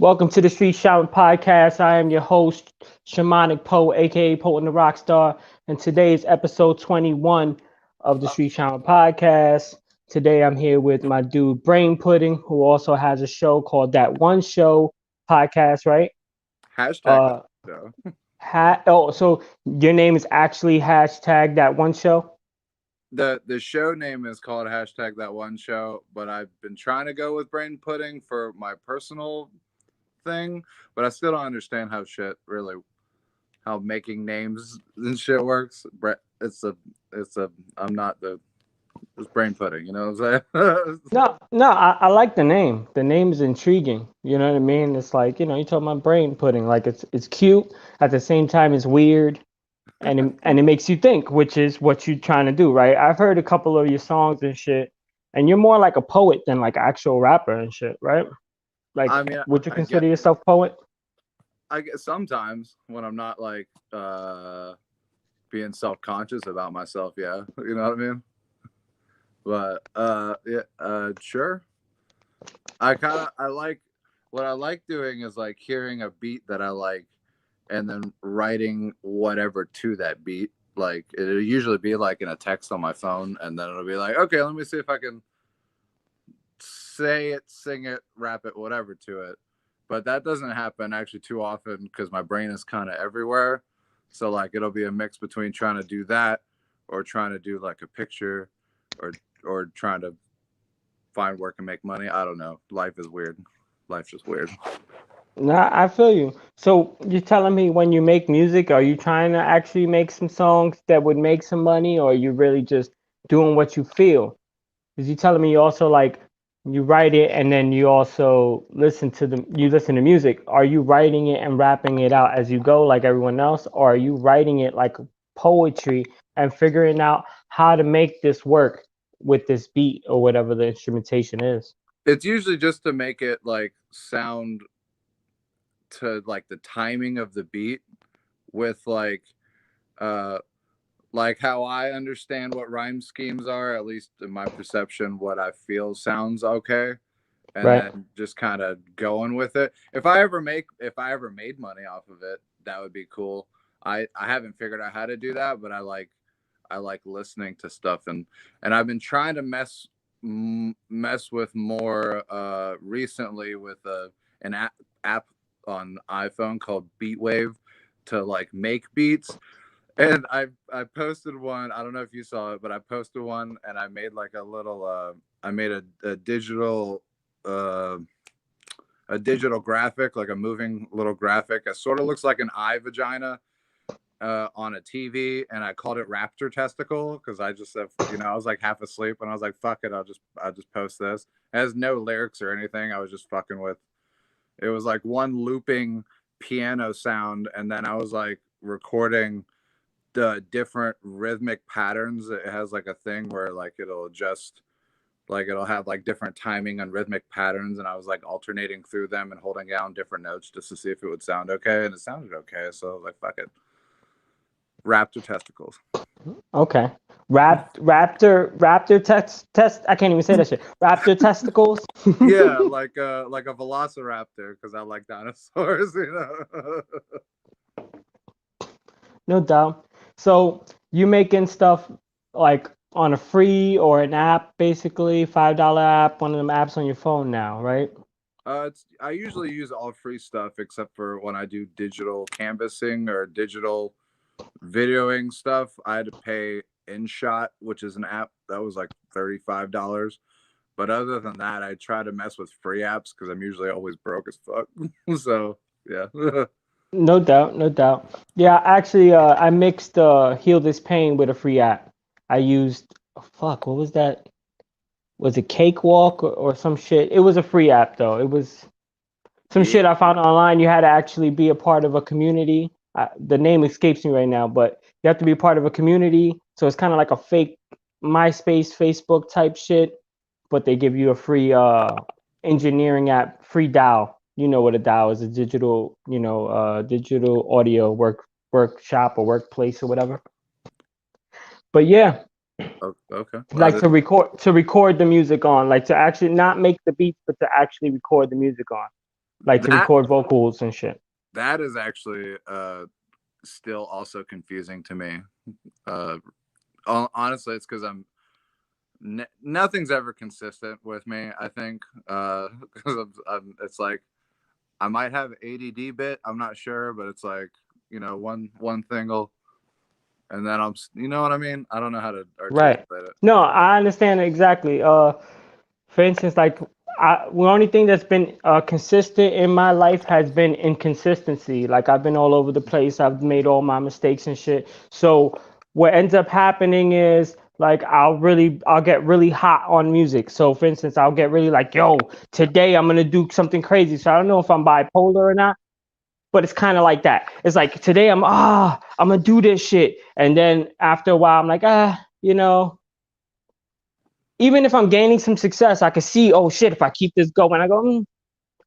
Welcome to the Street Shout Podcast. I am your host, Shamanic Poet, aka Poet and the Rockstar, and today is episode 21 of the Street Shout Podcast. Today I'm here with my dude BrainPudding, who also has a show called That1show Podcast, right? Hashtag that Uh, show. so your name is actually hashtag That1show? The show name is called hashtag that one show, but I've been trying to go with brain pudding for my personal thing, but I still don't understand how making names and shit works. It's I'm not the it's brain pudding, you know what I'm saying? No, I like the name. The name is intriguing. You know what I mean? It's like, you're talking about brain pudding. Like it's cute. At the same time, it's weird. And it makes you think, which is what you're trying to do, right? I've heard a couple of your songs and shit, and you're more like a poet than like an actual rapper and shit, right? Like, I mean, would you I get consider yourself poet? I get sometimes when I'm not like being self-conscious about myself, yeah. You know what I mean? But yeah, sure. I like what I like doing is like hearing a beat that I like and then writing whatever to that beat. Like it'll usually be like in a text on my phone, and then it'll be like, okay, let me see if I can say it, sing it, rap it, whatever to it. But that doesn't happen actually too often because my brain is kind of everywhere. So like it'll be a mix between trying to do that or trying to do like a picture or trying to find work and make money. I don't know. Life is weird. Life's just weird. Nah, I feel you. So you're telling me when you make music, are you trying to actually make some songs that would make some money, or are you really just doing what you feel? Because you telling me you also like you write it and then you also listen to music. Are you writing it and rapping it out as you go like everyone else, or are you writing it like poetry and figuring out how to make this work with this beat or whatever the instrumentation is? It's usually just to make it like sound to like the timing of the beat with uh like how I understand what rhyme schemes are, at least in my perception, what I feel sounds okay, and Right. then just kind of going with it. If I ever made money off of it, that would be cool. I haven't figured out how to do that, but I like listening to stuff, and I've been trying to mess with more recently with an app on iPhone called Beatwave to like make beats. And I posted one. I don't know if you saw it, but I posted one, and I made like a little. I made uh, a digital graphic, like a moving little graphic. It sort of looks like an eye vagina on a TV, and I called it Raptor Testicle because I just have, I was like half asleep, and I was like, "Fuck it, I'll just post this." It has no lyrics or anything. I was just fucking with. It was like one looping piano sound, and then I was like recording the different rhythmic patterns. It has like a thing where like it'll adjust, like it'll have like different timing and rhythmic patterns, and I was like alternating through them and holding down different notes just to see if it would sound okay, and it sounded okay. So I was like, fuck it, raptor testicles. Okay. Raptor test. I can't even say that shit. Raptor testicles. Yeah, like a velociraptor because I like dinosaurs. No doubt. So you making stuff like on a free or an app, basically $5 app, one of them apps on your phone now, right? I usually use all free stuff except for when I do digital canvassing or digital videoing stuff. I had to pay InShot, which is an app that was like $35. But other than that, I try to mess with free apps because I'm usually always broke as fuck. So yeah. No doubt, no doubt. Yeah, actually, I mixed Heal This Pain with a free app. I used, oh, fuck, what was that? Was it Cakewalk or some shit? It was a free app though. It was some Yeah. shit I found online. You had to actually be a part of a community. The name escapes me right now, but you have to be a part of a community. So it's kind of like a fake MySpace, Facebook type shit, but they give you a free engineering app, free DAW. You know what a DAW is, a digital, digital audio workshop or workplace or whatever. But yeah, Okay. Well, like to record the music on, like to actually not make the beats, but to actually record the music on. like to That record vocals and shit? that is actually still also confusing to me. Uh, honestly, it's because nothing's ever consistent with me. I think because it's like I might have ADD bit. I'm not sure, but it's like one thing will, and then you know what I mean. I don't know how to Right. articulate it. No, I understand exactly. For instance, like the only thing that's been consistent in my life has been inconsistency. Like I've been all over the place. I've made all my mistakes and shit. So what ends up happening is like I'll get really hot on music. So for instance, I'll get really like, yo, today I'm gonna do something crazy. So I don't know if I'm bipolar or not, but it's kind of like that. It's like today I'm gonna do this shit, and then after a while I'm like you know, even if I'm gaining some success, I can see, oh shit, if I keep this going, I go,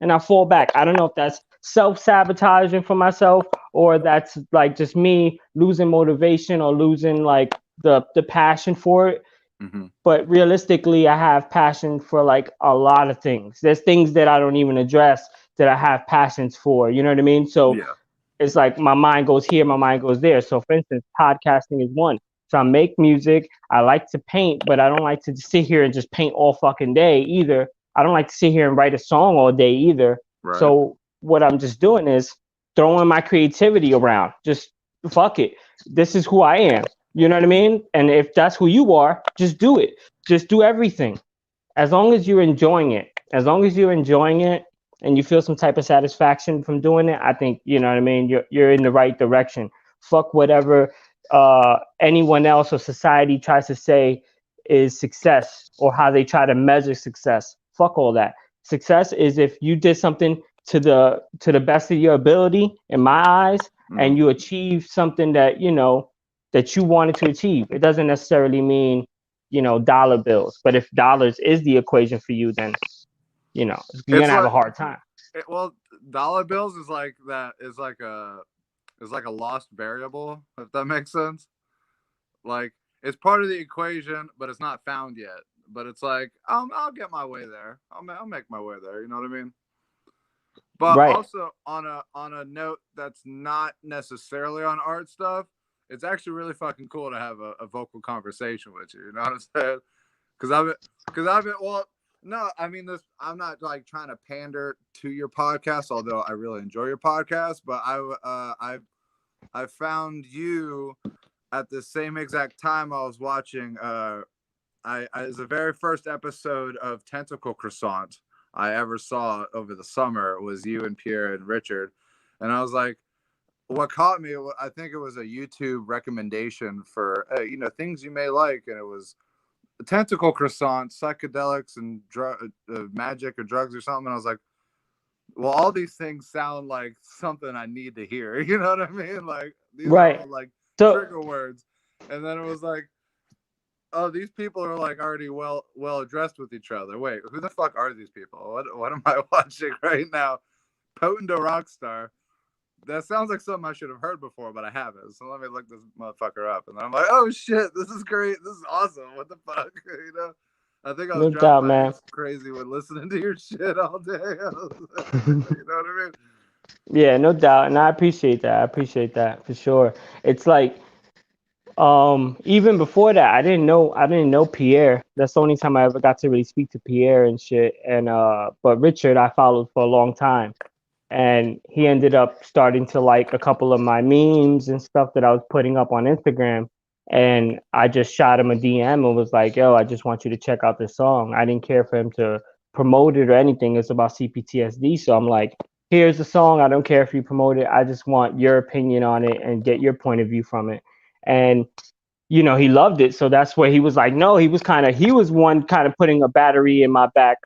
and I fall back. I don't know if that's self-sabotaging for myself or that's like just me losing motivation or losing like the passion for it. Mm-hmm. But realistically, I have passion for like a lot of things. There's things that I don't even address that I have passions for. You know what I mean? So Yeah. it's like my mind goes here, my mind goes there. So for instance, podcasting is one. So I make music. I like to paint, but I don't like to sit here and just paint all fucking day either. I don't like to sit here and write a song all day either. Right. So what I'm just doing is throwing my creativity around. Just fuck it. This is who I am. You know what I mean? And if that's who you are, just do it. Just do everything. As long as you're enjoying it. As long as you're enjoying it and you feel some type of satisfaction from doing it, I think, you know what I mean, you're in the right direction. Fuck whatever anyone else or society tries to say is success or how they try to measure success. Fuck all that. Success is if you did something to the best of your ability in my eyes, and you achieve something that that you wanted to achieve. It doesn't necessarily mean dollar bills, but if dollars is the equation for you, then you're It's gonna have a like hard time. well, dollar bills is like that is like a lost variable, if that makes sense. Like it's part of the equation, but it's not found yet. But it's like I'll get my way there. I'll make my way there. You know what I mean? But Right. also on a note that's not necessarily on art stuff, it's actually really fucking cool to have a vocal conversation with you. You know what I'm saying? Because I've been well. No, I mean this. I'm not like trying to pander to your podcast, although I really enjoy your podcast. But I found you at the same exact time I was watching. I it was the very first episode of Tentacle Croissant I ever saw over the summer. Was you and Pierre and Richard, and I was like, what caught me, I think it was a YouTube recommendation for things you may like, and it was Tentacle Croissant, psychedelics, and magic or drugs or something. And I was like, well, all these things sound like something I need to hear. You know what I mean? Like these are Right. all like So trigger words. And then it was like, oh, these people are like already well addressed with each other. Wait, who the fuck are these people? What am I watching right now? Potent a Rockstar. That sounds like something I should have heard before, but I haven't. So let me look this motherfucker up. And then I'm like, oh shit, this is great. This is awesome. What the fuck? I think I was no driving doubt, my man. ass crazy with listening to your shit all day. You know what I mean? Yeah, no doubt, and I appreciate that. I appreciate that for sure. It's like even before that, I didn't know Pierre. That's the only time I ever got to really speak to Pierre and shit. And but Richard I followed for a long time, and he ended up starting to like a couple of my memes and stuff that I was putting up on Instagram. And I just shot him a DM and was like, yo, I just want you to check out this song. I didn't care for him to promote it or anything. It's about CPTSD. So I'm like, here's the song. I don't care if you promote it. I just want your opinion on it and get your point of view from it. And he loved it. So that's where he was like, no, he was one kind of putting a battery in my back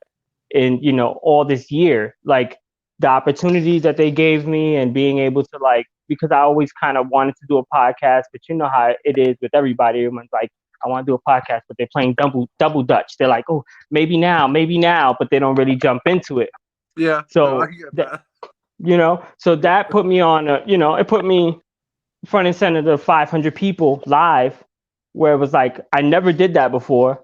in, all this year. Like the opportunity that they gave me and being able to like, because I always kind of wanted to do a podcast, but you know how it is with everybody. Everyone's like, I want to do a podcast, but they're playing double dutch. They're like, oh, maybe now, but they don't really jump into it. Yeah, no, I So get that, that. so that put me on it put me front and center to 500 people live, where it was like I never did that before.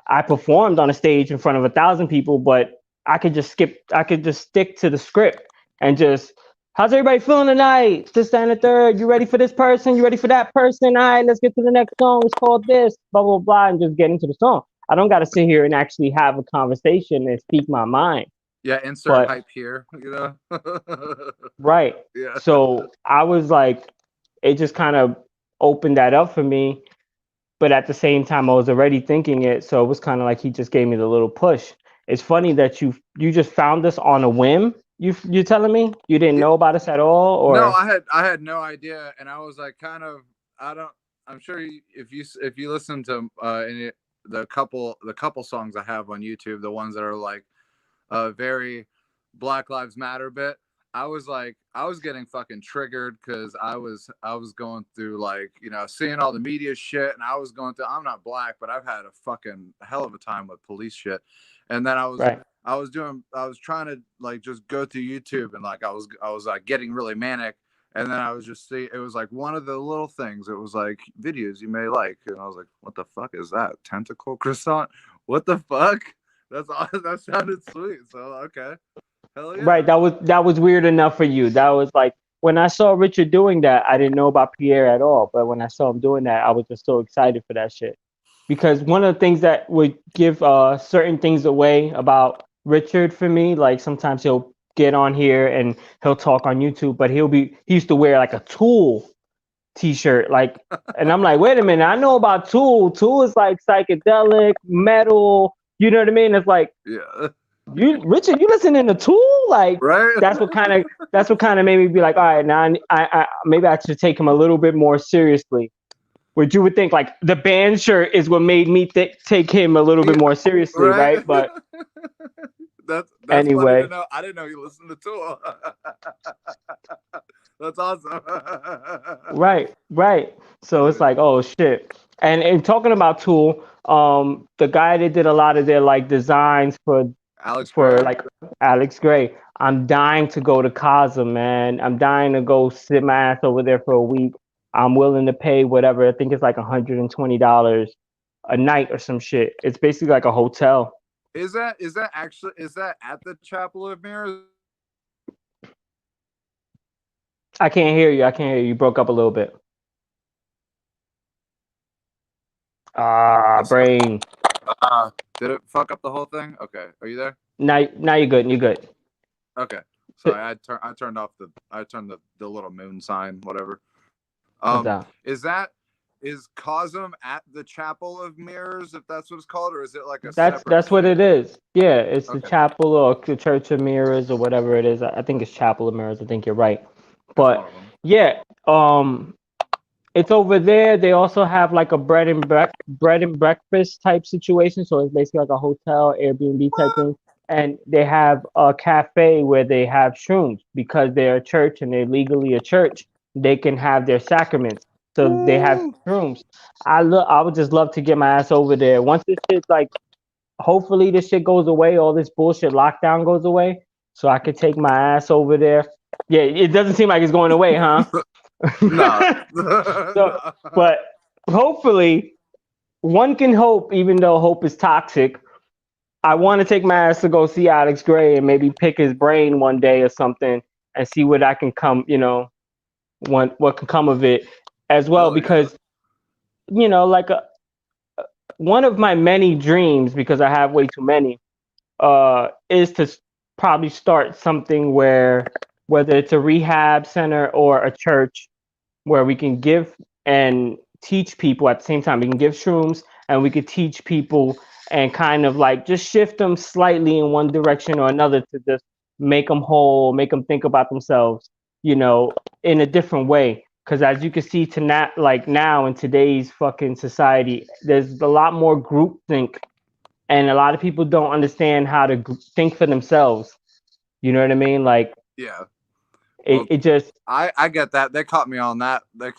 I performed on a stage in front of 1,000 people, but I could just stick to the script and just, how's everybody feeling tonight? This, that, and the third. You ready for this person? You ready for that person? All right, let's get to the next song. It's called this, blah, blah, blah, and just get into the song. I don't got to sit here and actually have a conversation and speak my mind. Yeah, insert But, hype here, you know? right. Yeah. So I was like, it just kind of opened that up for me. But at the same time, I was already thinking it. So it was kind of like he just gave me the little push. It's funny that you just found us on a whim. You're telling me you didn't Yeah. know about us at all, No, or I had no idea, and I was like, kind of, I don't. I'm sure if you listen to the couple songs I have on YouTube, the ones that are like very Black Lives Matter bit, I was like, I was getting fucking triggered because I was going through, like, you know, seeing all the media shit, and I was going through. I'm not black, but I've had a fucking hell of a time with police shit, and then right, I was trying to like just go through YouTube, and like I was like getting really manic, and then I was just see it was like one of the little things. It was like videos you may like, and I was like, what the fuck is that? Tentacle croissant? What the fuck? That's all. That sounded sweet. So okay, hell yeah. right. That was weird enough for you. That was like when I saw Richard doing that. I didn't know about Pierre at all, but when I saw him doing that, I was just so excited for that shit. Because one of the things that would give certain things away about Richard for me, like sometimes he'll get on here and he'll talk on YouTube, but he used to wear like a Tool t-shirt, like, and I'm like, wait a minute, I know about Tool. Tool is like psychedelic metal. You know what I mean? It's like, Yeah. you, Richard, you listening to Tool? Like, Right. that's what kind of made me be like, all right, now I maybe I should take him a little bit more seriously. Which you would think like the band shirt is what made me take him a little bit more seriously, Right. right? But that's funny to anyway, know. I didn't know you listened to Tool. That's awesome. right. So it's like, oh shit. And talking about Tool, the guy that did a lot of their like designs Alex for Gray. like Alex Gray. I'm dying to go to Casa, man. I'm dying to go sit my ass over there for a week. I'm willing to pay whatever. I think it's like $120 a night or some shit. It's basically like a hotel. Is that actually is that at the Chapel of Mirrors? I can't hear you. I can't hear you. You broke up a little bit. Ah, brain. Did it fuck up the whole thing? Okay, are you there? Now you're good. You're good. Okay, sorry, I turned off the little moon sign, whatever. Is Cosm at the Chapel of Mirrors, if that's what it's called, or is it like a separate That's what thing? it is. Yeah, it's the Okay, Chapel or the Church of Mirrors or whatever it is. I think it's Chapel of Mirrors. I think you're right. it's one But of them. yeah, it's over there. They also have like a bread and breakfast type situation. So it's basically like a hotel, Airbnb type thing. And they have a cafe where they have shrooms because they're a church and they're legally a church. They can have their sacraments. So they have Woo! shrooms. I would just love to get my ass over there. Once this shit like, hopefully this shit goes away, all this bullshit lockdown goes away, so I could take my ass over there. Yeah, it doesn't seem like it's going away, huh? No. So, No. but hopefully, one can hope, even though hope is toxic. I want to take my ass to go see Alex Gray and maybe pick his brain one day or something and see what I can come, what can come of it as well. Hell yeah. Because, like one of my many dreams, because I have way too many, is to probably start something where, whether it's a rehab center or a church, where we can give and teach people at the same time. We can give shrooms and we could teach people and kind of like just shift them slightly in one direction or another to just make them whole, make them think about themselves, in a different way. Because as you can see like now in today's fucking society, there's a lot more groupthink, and a lot of people don't understand how to think for themselves. You know what I mean? Like, Yeah. it, Well, it just, I get that. They caught me on that. They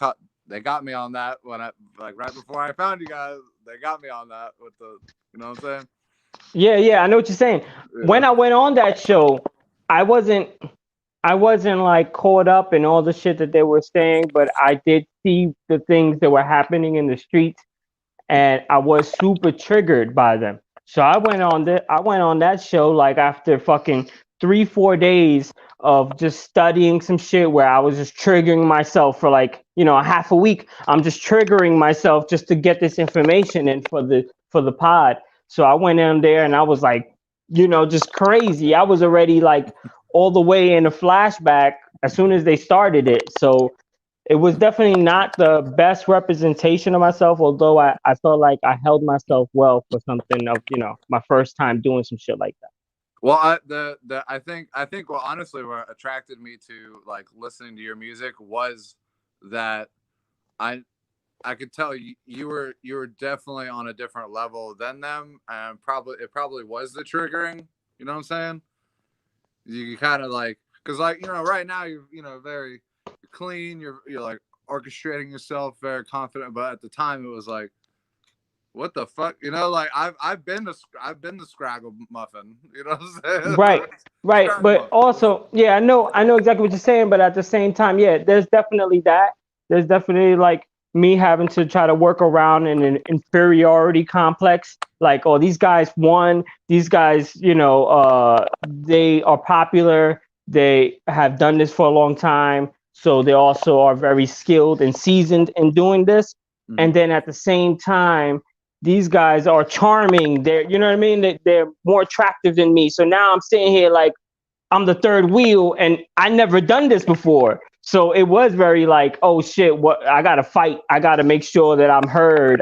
got me on that when I like right before I found you guys. They got me on that with the, you know what I'm yeah, I know what you're saying. saying? When Yeah. I went on that show, I wasn't I wasn't like caught up in all the shit that they were saying, but I did see the things that were happening in the streets, and I was super triggered by them. So I went on that show like after fucking 3 4 days of just studying some shit where I was just triggering myself for like, a half a week. I'm just triggering myself just to get this information in for the pod. So I went in there and I was like, just crazy. I was already like all the way in a flashback as soon as they started it. So it was definitely not the best representation of myself, although I felt like I held myself well for something of, my first time doing some shit like that. Well, I think well, honestly, what attracted me to like listening to your music was that I I could tell you were definitely on a different level than them, and it probably was the triggering. You know what I'm saying? You kind of like, because like, right now you're very clean. You're like orchestrating yourself, very confident. But at the time, it was like, what the fuck? Like I've been the Scraggle Muffin. You know what I'm saying? Right, right. Scraggle But Muffin. also, yeah, I know exactly what you're saying, but at the same time, yeah, there's definitely that. There's definitely like me having to try to work around in an inferiority complex. Like, oh, these guys won. These guys, they are popular. They have done this for a long time. So they also are very skilled and seasoned in doing this. And Mhm. then at the same time, these guys are charming. They're, you know what I mean? They're more attractive than me. So now I'm sitting here like I'm the third wheel and I never done this before. So it was very like, oh shit, what I gotta fight. I gotta make sure that I'm heard.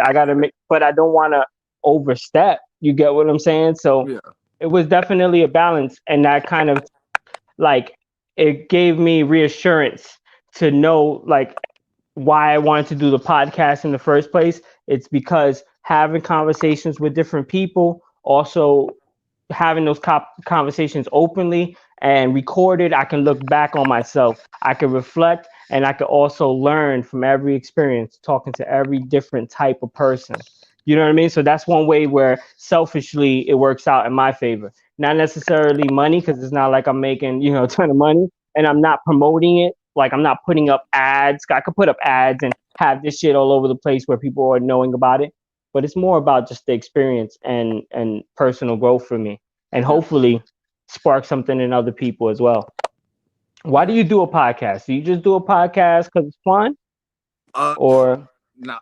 But I don't want to overstep. You get what I'm saying? So Yeah. it was definitely a balance, and that kind of like it gave me reassurance to know like why I wanted to do the podcast in the first place. It's because having conversations with different people, also having those conversations openly and recorded, I can look back on myself. I can reflect, and I can also learn from every experience, talking to every different type of person. You know what I mean? So that's one way where selfishly it works out in my favor. Not necessarily money, because it's not like I'm making, a ton of money, and I'm not promoting it. Like I'm not putting up ads. I could put up ads and have this shit all over the place where people are knowing about it. But it's more about just the experience and personal growth for me, and Yeah. hopefully spark something in other people as well. Why do Yeah. you do a podcast? Do you just do a podcast because it's fun, Uh, or no,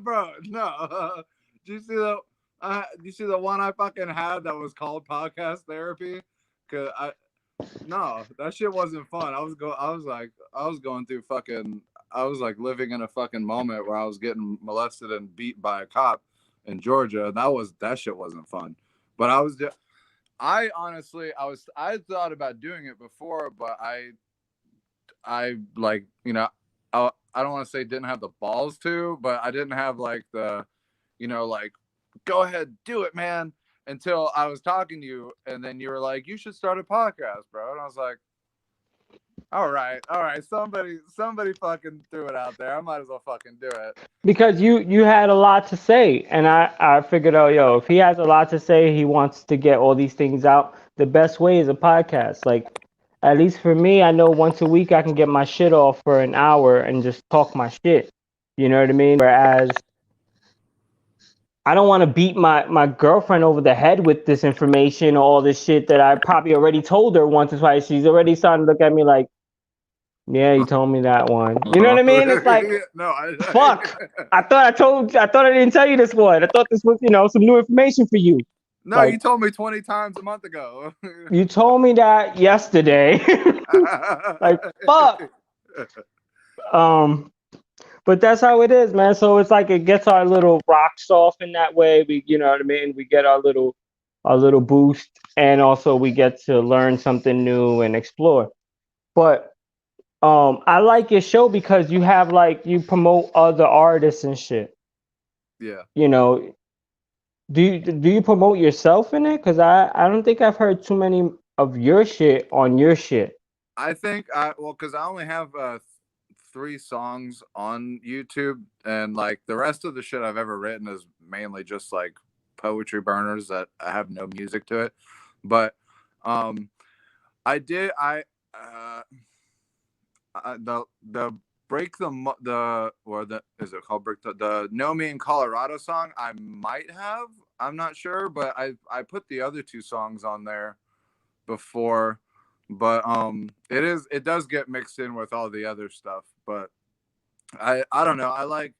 bro, no. Do you see the? Do you see the one I fucking had that was called podcast therapy? Cause no, that shit wasn't fun. I was going through fucking. I was like living in a fucking moment where I was getting molested and beat by a cop in Georgia. That shit wasn't fun. But I honestly, I thought about doing it before, but I like, I don't want to say didn't have the balls to, but I didn't have like like, go ahead, do it, man. Until I was talking to you, and then you were like, you should start a podcast, bro. And I was like, all right, somebody fucking threw it out there. I might as well fucking do it. because you had a lot to say, and I figured, oh, yo, if he has a lot to say, he wants to get all these things out. The best way is a podcast. Like, at least for me, I know once a week I can get my shit off for an hour and just talk my shit. You know what I mean? Whereas I don't want to beat my girlfriend over the head with this information or all this shit that I probably already told her once or twice. She's already starting to look at me like, yeah, you told me that one. You know what I mean? It's like, No, fuck. I thought I didn't tell you this one. I thought this was, some new information for you. no, you Like, told me 20 times a month ago. you told me that yesterday. Like, fuck. Um, but that's how it is, man. So it's like it gets our little rocks off in that way. You know what I mean? We get our little boost, and also we get to learn something new and explore. But I like your show because you have like you promote other artists and shit. Yeah. You know, do you promote yourself in it? Because I don't think I've heard too many of your shit on your shit. I think well, because I only have 3 songs on YouTube, and like the rest of the shit I've ever written is mainly just like poetry burners that have no music to it. But um, I did the break the or the is it called break the Know Me in Colorado song? I might have. I'm not sure, but I put the other two songs on there before, but it does get mixed in with all the other stuff. But I don't know. I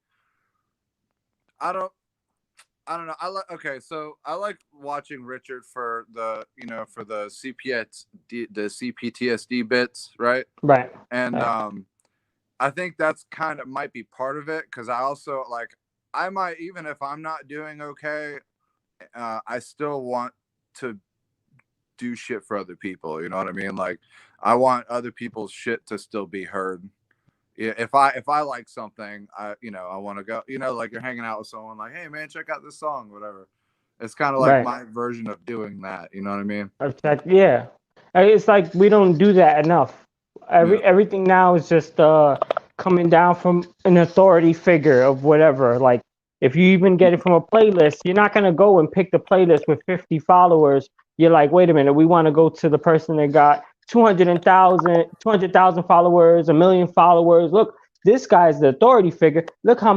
don't I don't know. Okay, so I like watching Richard for the for the CPTSD bits, right? Right. And Right. I think that's kind of might be part of it, because I also like, I might, even if I'm not doing okay, I still want to do shit for other people. You know what I mean? Like, I want other people's shit to still be heard. If I like something, I want to go. Like you're hanging out with someone, like, hey man, check out this song, whatever. It's kind of like Right. my version of doing that. You know what I mean? Yeah. It's like we don't do that enough. Yeah. Everything now is just coming down from an authority figure of whatever. Like if you even get it from a playlist, you're not gonna go and pick the playlist with 50 followers. You're like, wait a minute, we want to go to the person that got 200,000 followers, 1 million followers. Look, this guy's the authority figure. Look how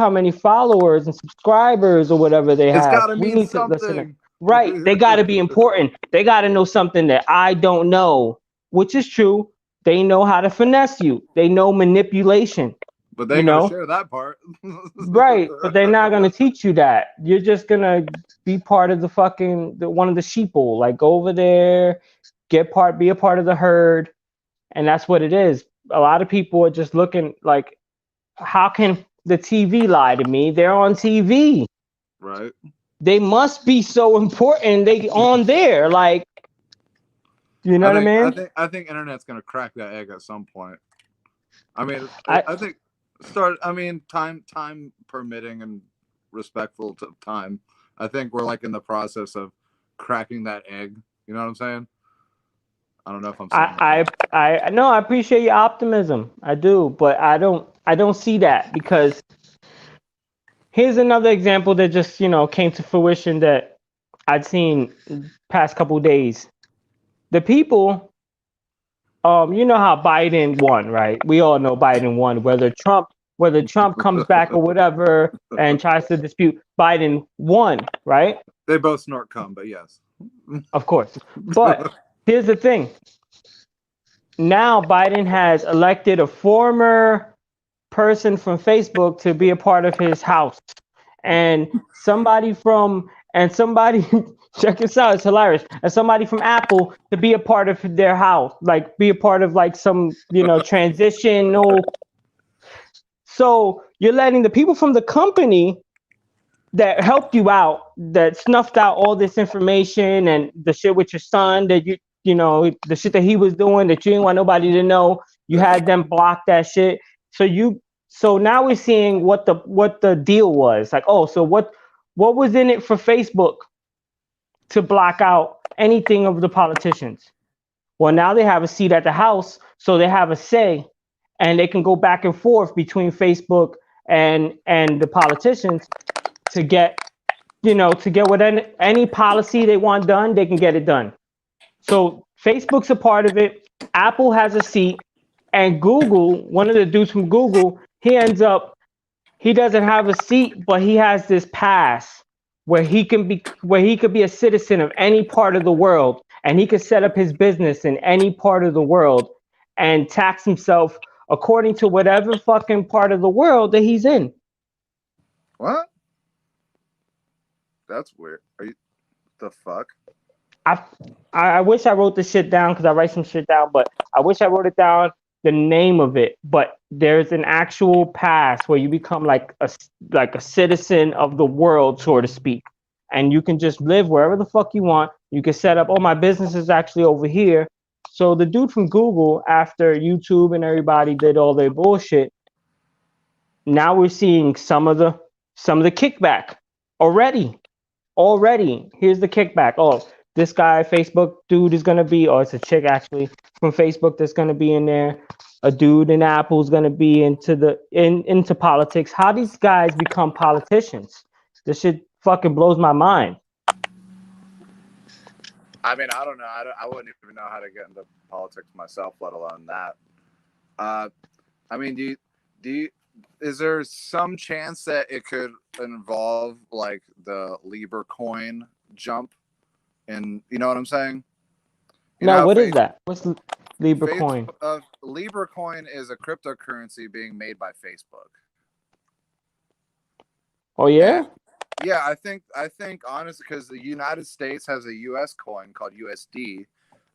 many followers and subscribers or whatever they It's have. got to We mean need to listen to. something. Right. They got to be important. They got to know something that I don't know, which is true. They know how to finesse you. They know manipulation, But they you ain't gonna know? share that part. Right. But they're not going to teach you that. You're just going to be part of one of the sheeple. Like go over there, be a part of the herd. And that's what it is. A lot of people are just looking like, how can the TV lie to me? They're on TV. Right. They must be so important. They on there, like, you know I what I think I mean? think I think internet's gonna crack that egg at some point. I mean, I I think time permitting and respectful to time. I think we're like in the process of cracking that egg. You know what I'm saying? I don't know if I'm saying that right. I no, I appreciate your optimism. I do, but I don't see that because here's another example that just came to fruition that I'd seen past couple days. The people, you know how Biden won, right? We all know Biden won. Whether Trump comes back or whatever and tries to dispute, Biden won, right? They both snort cum, but yes. Of course. But here's the thing. Now Biden has elected a former person from Facebook to be a part of his house. And somebody check this out, it's hilarious. And somebody from Apple to be a part of their house, like be a part of like some, transitional. So you're letting the people from the company that helped you out, that snuffed out all this information and the shit with your son that the shit that he was doing that you didn't want nobody to know. You had them block that shit. So now we're seeing what the deal was. Like, oh, so what was in it for Facebook to block out anything of the politicians? Well, now they have a seat at the House, so they have a say, and they can go back and forth between Facebook and the politicians to get what any policy they want done, they can get it done. So Facebook's a part of it. Apple has a seat, and Google, one of the dudes from Google, he doesn't have a seat, but he has this pass where he could be a citizen of any part of the world, and he could set up his business in any part of the world and tax himself according to whatever fucking part of the world that he's in. What? That's weird. Are you the fuck? I I wish I wrote this shit down because I write some shit down, but I wish I wrote it down, the name of it. But there's an actual pass where you become like a citizen of the world, so to speak, and you can just live wherever the fuck you want. You can set up. Oh, my business is actually over here. So the dude from Google, after YouTube and everybody did all their bullshit, now we're seeing some of the kickback already. Already, here's the kickback. Oh, this guy, Facebook dude, is gonna be, or it's a chick actually from Facebook that's gonna be in there. A dude in Apple's gonna be into politics. How these guys become politicians? This shit fucking blows my mind. I mean, I don't know. I wouldn't even know how to get into politics myself, let alone that. I mean, do is there some chance that it could involve like the Libra coin jump? And you know what I'm saying? You know No, how what is that? What's Libra coin? Libra coin is a cryptocurrency being made by Facebook. Oh yeah. And yeah, I think honestly, because the United States has a U.S. coin called USD,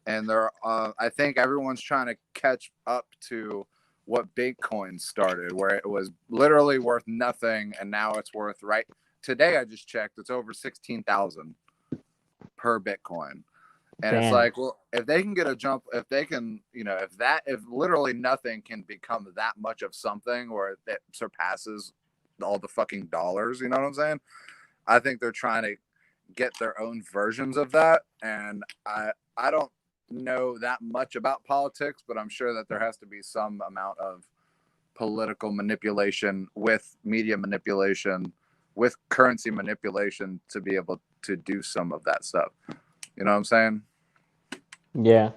and I think everyone's trying to catch up to what Bitcoin started, where it was literally worth nothing, and now it's worth right today. I just checked; it's over 16,000 per Bitcoin. And it's Damn. like, well, if they can get a jump, if they can, if literally nothing can become that much of something, or it surpasses all the fucking dollars, you know what I'm saying? I think they're trying to get their own versions of that. And I don't know that much about politics, but I'm sure that there has to be some amount of political manipulation with media manipulation, with currency manipulation to be able to do some of that stuff. You know what I'm saying? Yeah.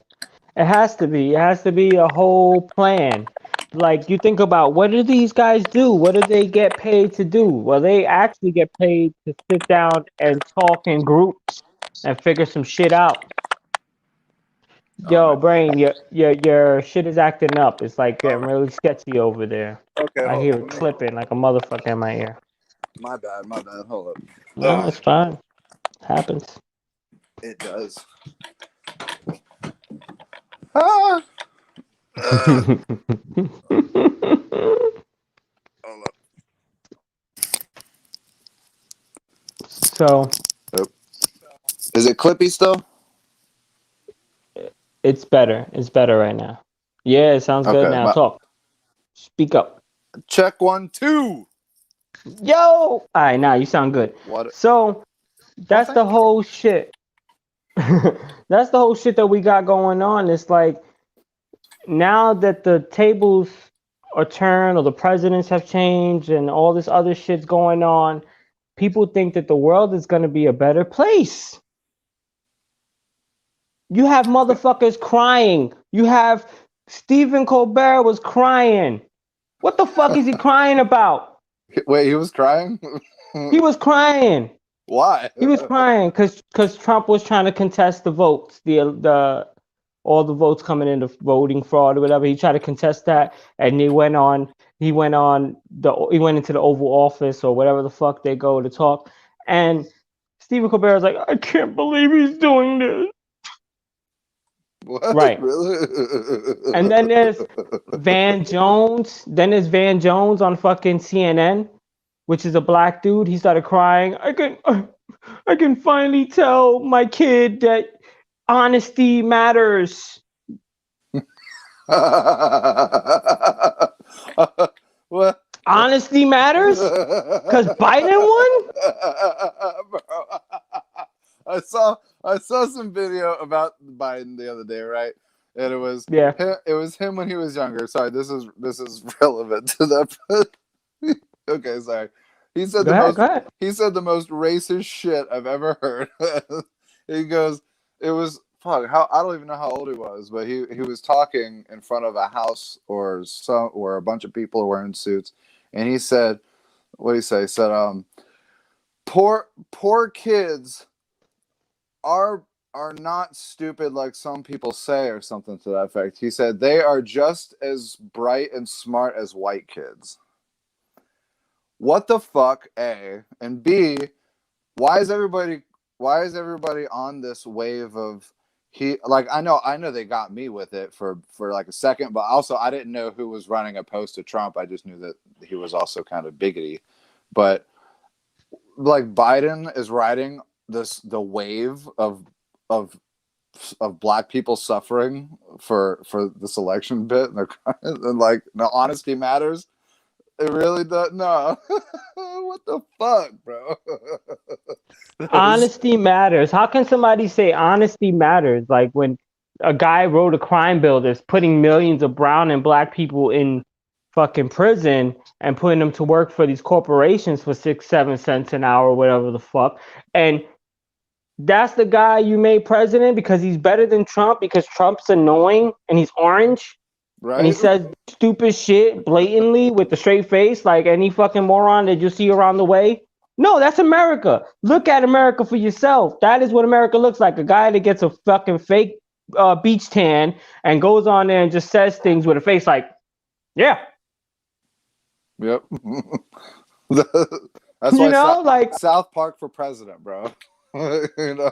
It has to be. It has to be a whole plan. Like you think about what do these guys do? What do they get paid to do? Well, they actually get paid to sit down and talk in groups and figure some shit out. Yo, Man. brain, your shit is acting up. It's like getting really sketchy over there. Okay, I hold hear on. it clipping like a motherfucker in my ear. My bad. Hold up. No, it's fine. Happens. It does. Ah! Hold up. So Is it clippy still? it's better. It's better right now. Yeah, it sounds good now. Talk. Speak up. Check 1, 2. Yo! All right, now you sound good. What? So that's the whole shit. That's the whole shit that we got going on. It's like now that the tables are turned or the presidents have changed and all this other shit's going on, people think that the world is going to be a better place. You have motherfuckers crying. You have Stephen Colbert was crying. What the fuck is he crying about? Wait, he was crying? He was crying. Why? He was crying because Trump was trying to contest the votes, the all the votes coming into voting fraud or whatever. He tried to contest that, and he went into the Oval Office or whatever the fuck they go to talk, and Stephen Colbert was like, I can't believe he's doing this. What? Right. Really? And then there's Van Jones. Then there's Van Jones on fucking CNN, which is a black dude. He started crying. I can finally tell my kid that honesty matters. What? Honesty matters? Because Biden won? Bro, I saw some video about Biden the other day, right? And it was him when he was younger. Sorry, this is relevant to that. Okay, sorry. He said He said the most racist shit I've ever heard. He goes, it was fuck. I don't even know how old he was, but he was talking in front of a house or a bunch of people are wearing suits, and he said, what did he say? He said, poor kids are not stupid like some people say, or something to that effect. He said they are just as bright and smart as white kids. What the fuck, A, and B, why is everybody on this wave of I know they got me with it for like a second, but also I didn't know who was running opposed to Trump. I just knew that he was also kind of bigoty. But like Biden is riding the wave of black people suffering for this election bit, and like, no, honesty matters. It really does. No. What the fuck, bro? Honesty matters. How can somebody say honesty matters? Like when a guy wrote a crime bill that's putting millions of brown and black people in fucking prison and putting them to work for these corporations for 6-7 cents an hour, whatever the fuck. And that's the guy you made president because he's better than Trump, because Trump's annoying and he's orange. And he Right? says stupid shit blatantly with a straight face, like any fucking moron that you see around the way. No, that's America. Look at America for yourself. That is what America looks like. A guy that gets a fucking fake beach tan and goes on there and just says things with a face like, yeah. Yep. That's You why know, like, South Park for president, bro. You know?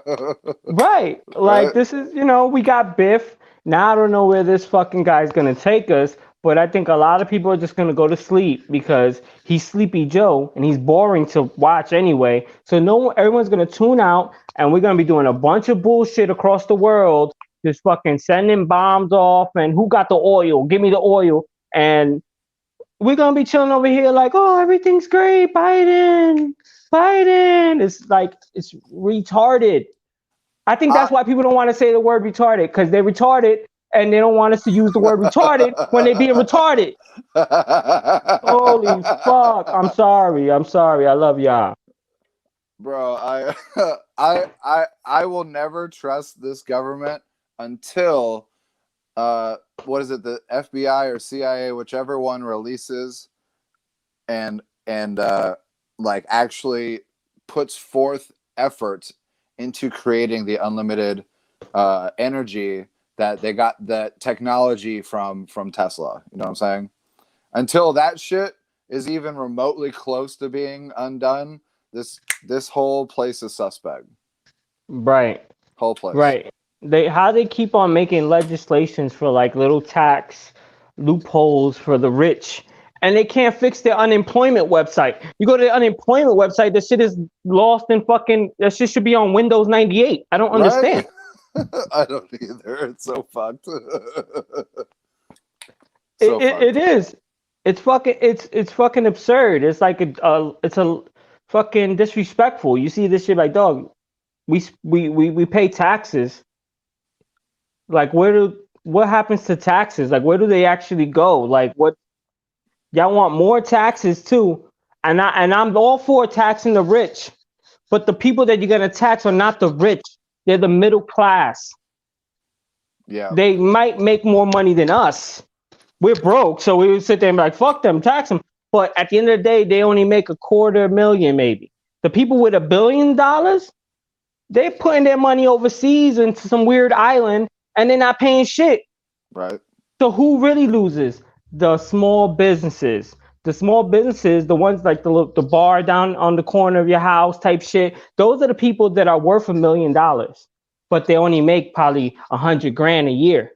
right. Right? Like, this is, we got Biff. Now I don't know where this fucking guy's going to take us, but I think a lot of people are just going to go to sleep because he's Sleepy Joe and he's boring to watch anyway. So everyone's going to tune out and we're going to be doing a bunch of bullshit across the world, just fucking sending bombs off and who got the oil? Give me the oil. And we're going to be chilling over here like, oh, everything's great. Biden. It's like, it's retarded. I think that's why people don't want to say the word retarded, because they're retarded and they don't want us to use the word retarded when they're being retarded. Holy fuck. I'm sorry. I love y'all. Bro, I will never trust this government until what is it, the FBI or CIA, whichever one releases and like actually puts forth effort into creating the unlimited energy that they got, that technology from Tesla. You know what I'm saying? Until that shit is even remotely close to being undone, this whole place is suspect. Right. Whole place. Right. They keep on making legislations for like little tax loopholes for the rich, and they can't fix their unemployment website. You go to the unemployment website, that shit is lost in fucking. That shit should be on Windows 98. I don't understand. I don't either. It's so fucked. It is. It's fucking. It's fucking absurd. It's like it's a fucking disrespectful. You see this shit like, dog. We pay taxes. Like, what happens to taxes? Like, where do they actually go? Like, what y'all want more taxes too? And I'm all for taxing the rich, but the people that you're gonna tax are not the rich. They're the middle class. Yeah. They might make more money than us. We're broke, so we would sit there and be like, fuck them, tax them. But at the end of the day, they only make $250,000 maybe. The people with $1 billion, they're putting their money overseas into some weird island and they're not paying shit. Right. So who really loses? The small businesses. The small businesses, the ones like the bar down on the corner of your house type shit, those are the people that are worth $1 million, but they only make probably $100,000 a year.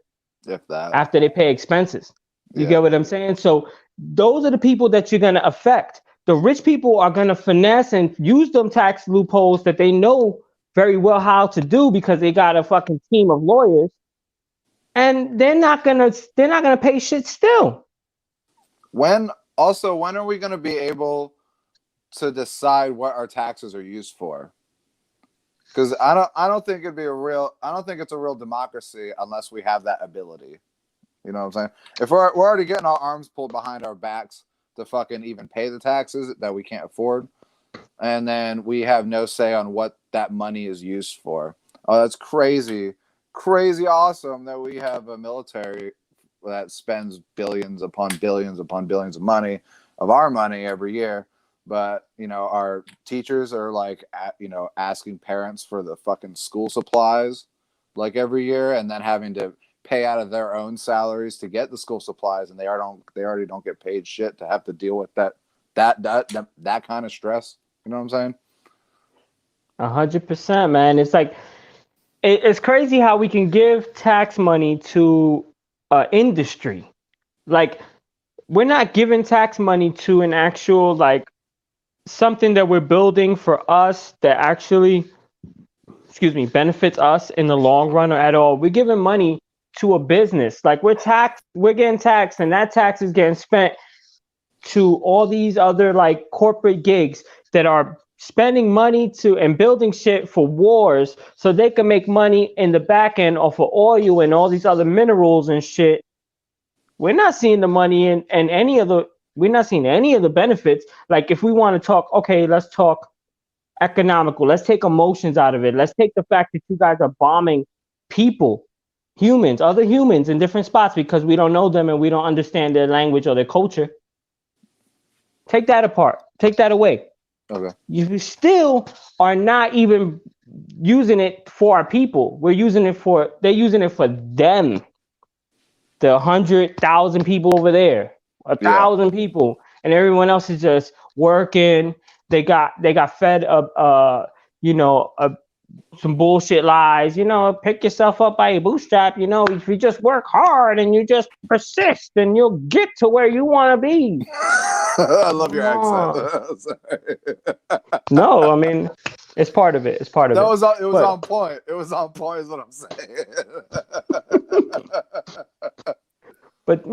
If that. After they pay expenses. You get what I'm saying? So those are the people that you're going to affect. The rich people are going to finesse and use them tax loopholes that they know very well how to do because they got a fucking team of lawyers, and they're not gonna pay shit still. When are we gonna be able to decide what our taxes are used for? Because I don't think it's a real democracy unless we have that ability. You know what I'm saying? If we're already getting our arms pulled behind our backs to fucking even pay the taxes that we can't afford, and then we have no say on what that money is used for. Oh, that's crazy awesome that we have a military that spends billions upon billions upon billions of money, of our money every year. But, our teachers are like, asking parents for the fucking school supplies like every year, and then having to pay out of their own salaries to get the school supplies, and they already don't get paid shit to have to deal with that kind of stress. You know what I'm saying? 100%, man. It's like, it's crazy how we can give tax money to industry. Like, we're not giving tax money to an actual, like, something that we're building for us that actually, benefits us in the long run or at all. We're giving money to a business. Like, we're getting taxed, and that tax is getting spent to all these other like corporate gigs that are spending money to and building shit for wars so they can make money in the back end off of oil and all these other minerals and shit. We're not seeing the money we're not seeing any of the benefits. Like, if we want to talk, okay, let's talk economical. Let's take emotions out of it. Let's take the fact that you guys are bombing people humans, other humans in different spots because we don't know them and we don't understand their language or their culture. Take that apart. Take that away. Okay. You still are not even using it for our people. They're using it for them. The 100,000 people over there, 1,000 people, and everyone else is just working. They got fed up, some bullshit lies. Pick yourself up by your bootstrap. If you just work hard and you just persist, then you'll get to where you want to be. I love your accent. No, I mean, it's part of it. It's part of it. It was on point. It was on point, is what I'm saying. But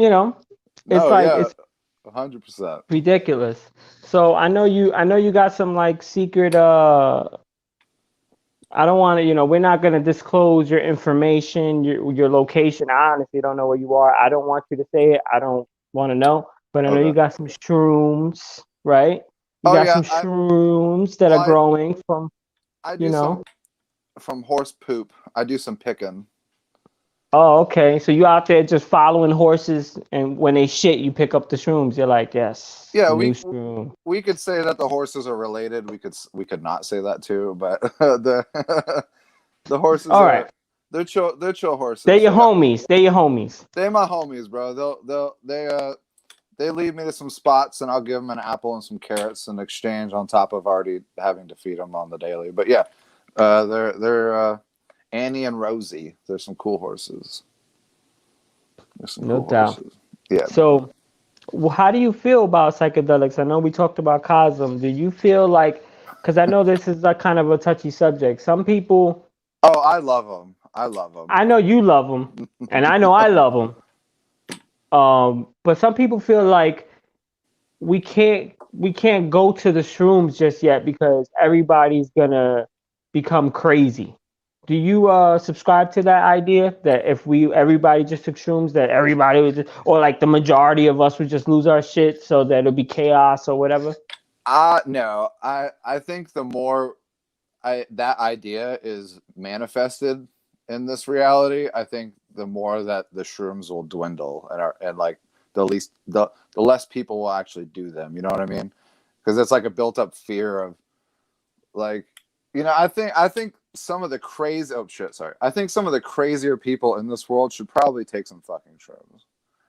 it's 100% ridiculous. So I know you got some like secret. I don't want to. We're not gonna disclose your information, your location. I honestly don't know where you are. I don't want you to say it. I don't want to know. But I know you got some shrooms, right? You got some shrooms that are growing from. I do some from horse poop. I do some picking. Oh, okay. So you out there just following horses, and when they shit, you pick up the shrooms. You're like, yes. Yeah, shroom. We could say that the horses are related. We could not say that too, but the horses. All right. They're chill horses. They're your homies. They're your homies. They're my homies, bro. They lead me to some spots, and I'll give them an apple and some carrots in exchange, on top of already having to feed them on the daily. But yeah, they're Annie and Rosie. They're some cool horses. No doubt. Horses. Yeah. So, how do you feel about psychedelics? I know we talked about Cosm. Do you feel like, because I know this is a kind of a touchy subject. Some people. Oh, I love them. I know you love them, and I know I love them. But some people feel like we can't go to the shrooms just yet because everybody's gonna become crazy. Do you subscribe to that idea that if everybody just took shrooms, that everybody would just, or like the majority of us would just lose our shit, so that it'll be chaos or whatever? No. I think the more that idea is manifested in this reality, I think the more that the shrooms will dwindle, and like the less people will actually do them. You know what I mean? Because it's like a built up fear of, like, I think some of the I think some of the crazier people in this world should probably take some fucking shrooms.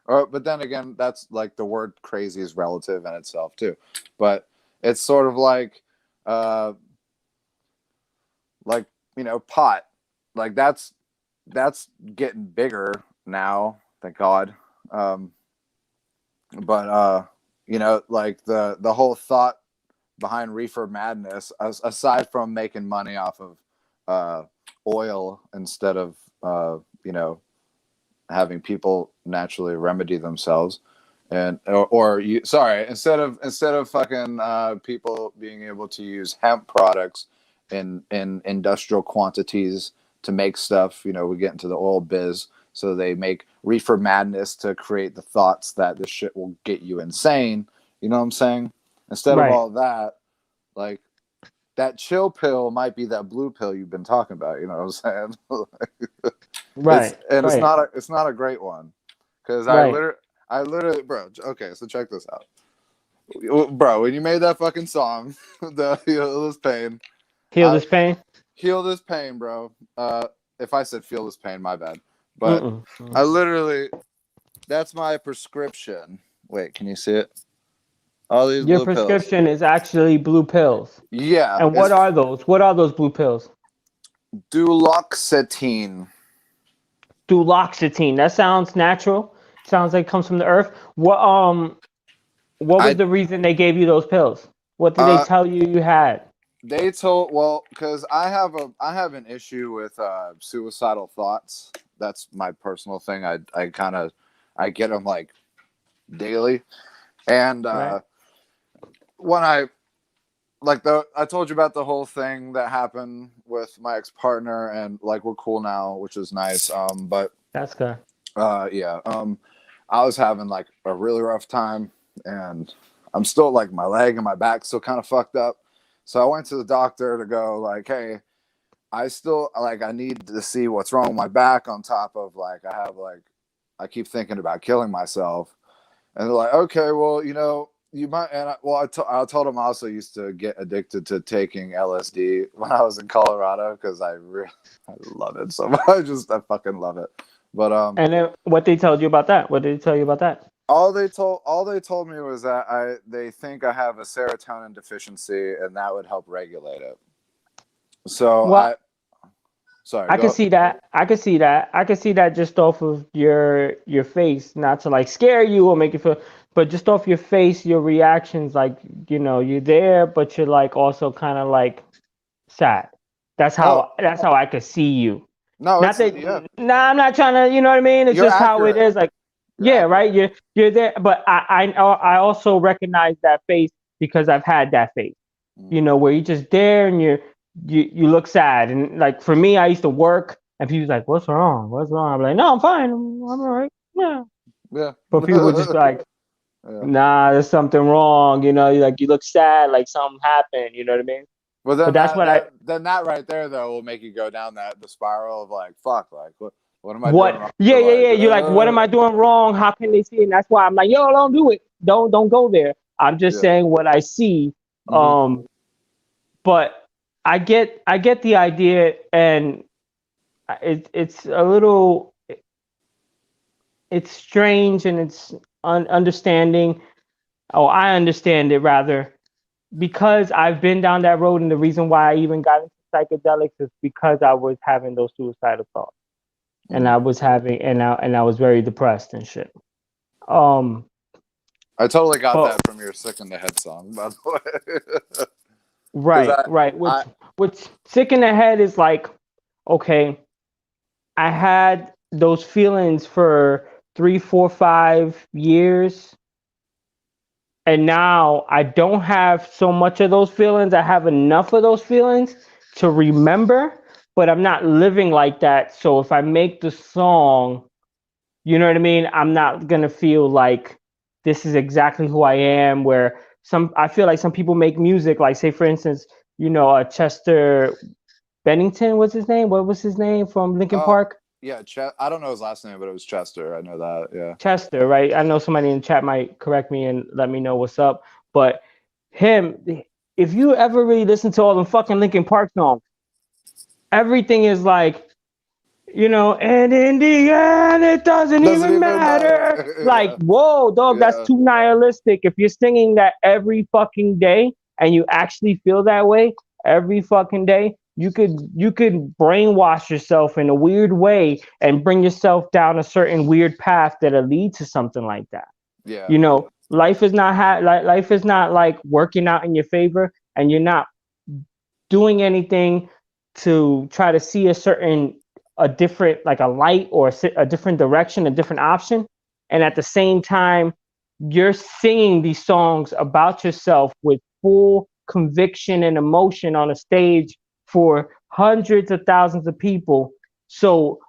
But then again, that's like, the word crazy is relative in itself too. But it's sort of like pot. Like that's getting bigger now, thank God. But like the whole thought behind reefer madness, aside from making money off of oil instead of having people naturally remedy themselves, and instead of fucking people being able to use hemp products in industrial quantities to make stuff, we get into the oil biz, so they make reefer madness to create the thoughts that this shit will get you insane. You know what I'm saying? Instead of all that, like, that chill pill might be that blue pill you've been talking about. You know what I'm saying? Right. It's not a great one, because I literally, bro. Okay, so check this out, bro. When you made that fucking song, the Heal This Pain. Heal This Pain, bro. If I said feel this pain, my bad. But I literally, that's my prescription. Wait, can you see it? All these Your blue pills. prescription is actually blue pills. Yeah. And what are those? What are those blue pills? Duloxetine. That sounds natural. Sounds like it comes from the earth. What was the reason they gave you those pills? What did they tell you had? They told, because I have an issue with suicidal thoughts. That's my personal thing. I get them like daily, and when I told you about the whole thing that happened with my ex-partner, and like, we're cool now, which is nice. But that's good. Yeah. I was having like a really rough time, and I'm still, like, my leg and my back still kind of fucked up. So I went to the doctor to go, like, hey, I still like I need to see what's wrong with my back on top of like I keep thinking about killing myself, and they're like, okay, well, you might. And I told him I also used to get addicted to taking LSD when I was in Colorado because I love it so much. I fucking love it. But And then what they told you about that? What did they tell you about that? all they told me was that they think I have a serotonin deficiency and that would help regulate it. So Well, sorry. I can see that. I can see that. I can see that just off of your face, not to like scare you or make you feel, but just off your face, your reactions, like you're there, but you're like also kind of like sad. Oh That's how I could see you. no, Not it's that, yeah. nah, I'm not trying to, you know what I mean? It's You're just how it accurate. is. Like, You're yeah, accurate. right. You're there, but I also recognize that face because I've had that face. Where you're just there and you look sad. And like for me, I used to work and people's like, "What's wrong? What's wrong?" I'm like, "No, I'm fine. I'm all right." Yeah. Yeah. But people would just be like, Yeah. "Nah, there's something wrong." Like you look sad, like something happened. You know what I mean? Well, But then that's what I that right there though will make you go down the spiral of like, fuck, like what am I doing what wrong? yeah, Or yeah, like, yeah. You're like, what am I doing wrong? How can they see it? And that's why I'm like, yo, don't do it. Don't go there. I'm just yeah. saying what I see. Mm-hmm. But I get the idea, and it's a little, it's strange, and it's understanding. Oh, I understand it rather because I've been down that road, and the reason why I even got into psychedelics is because I was having those suicidal thoughts, and I was having, and I was very depressed and shit. Um, I totally got but that from your "Sick in the Head" song, by the way. Because right, right. I Which sick in the head is like, okay, I had those feelings for 3, 4, 5 years, and now I don't have so much of those feelings. I have enough of those feelings to remember, but I'm not living like that. So if I make the song, you know what I mean? I'm not gonna feel like this is exactly who I am. Where I feel like some people make music, like say for instance, Chester Bennington was his name. What was his name from Linkin oh Park? yeah, I don't know his last name, but it was Chester. I know that. Yeah. Chester, right? I know somebody in the chat might correct me and let me know what's up. But him, if you ever really listen to all the fucking Linkin Park songs, everything is like, and in the end, it doesn't Doesn't even even matter. Like, matter. whoa, dog, that's Yeah. too nihilistic. If you're singing that every fucking day and you actually feel that way every fucking day, you could brainwash yourself in a weird way and bring yourself down a certain weird path that'll lead to something like that. Yeah. Life is not like working out in your favor, and you're not doing anything to try to see a different, like a light or a different direction, a different option. And at the same time, you're singing these songs about yourself with full conviction and emotion on a stage for hundreds of thousands of people. So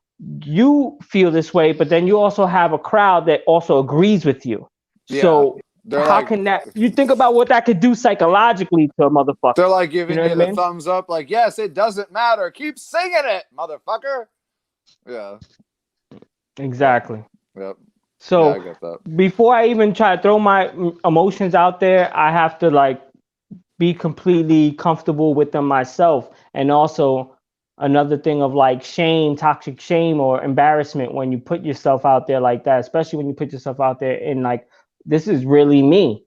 you feel this way, but then you also have a crowd that also agrees with you. Yeah. So They're how like can that, you think about what that could do psychologically to a motherfucker? they're like You giving know you what I the mean? thumbs up, like, yes, it doesn't matter. Keep singing it, motherfucker. Yeah. Exactly. Yep. Yeah, I So get that. before I even try to throw my emotions out there, I have to like be completely comfortable with them myself. And also another thing of like shame, toxic shame or embarrassment when you put yourself out there like that, especially when you put yourself out there in like, this is really me.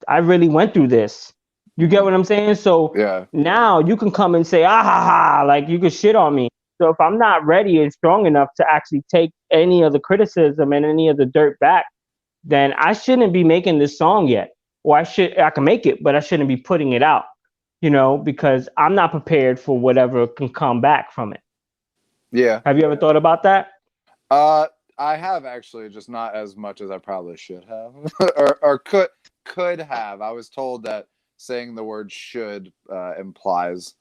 I really went through this. You get what I'm saying? So Yeah. now you can come and say, ah ha ha, like you can shit on me. So if I'm not ready and strong enough to actually take any of the criticism and any of the dirt back, then I shouldn't be making this song yet. Or I can make it, but I shouldn't be putting it out, because I'm not prepared for whatever can come back from it. Yeah. Have you ever thought about that? Uh, I have actually, just not as much as I probably should have, or could have. I was told that saying the word "should" implies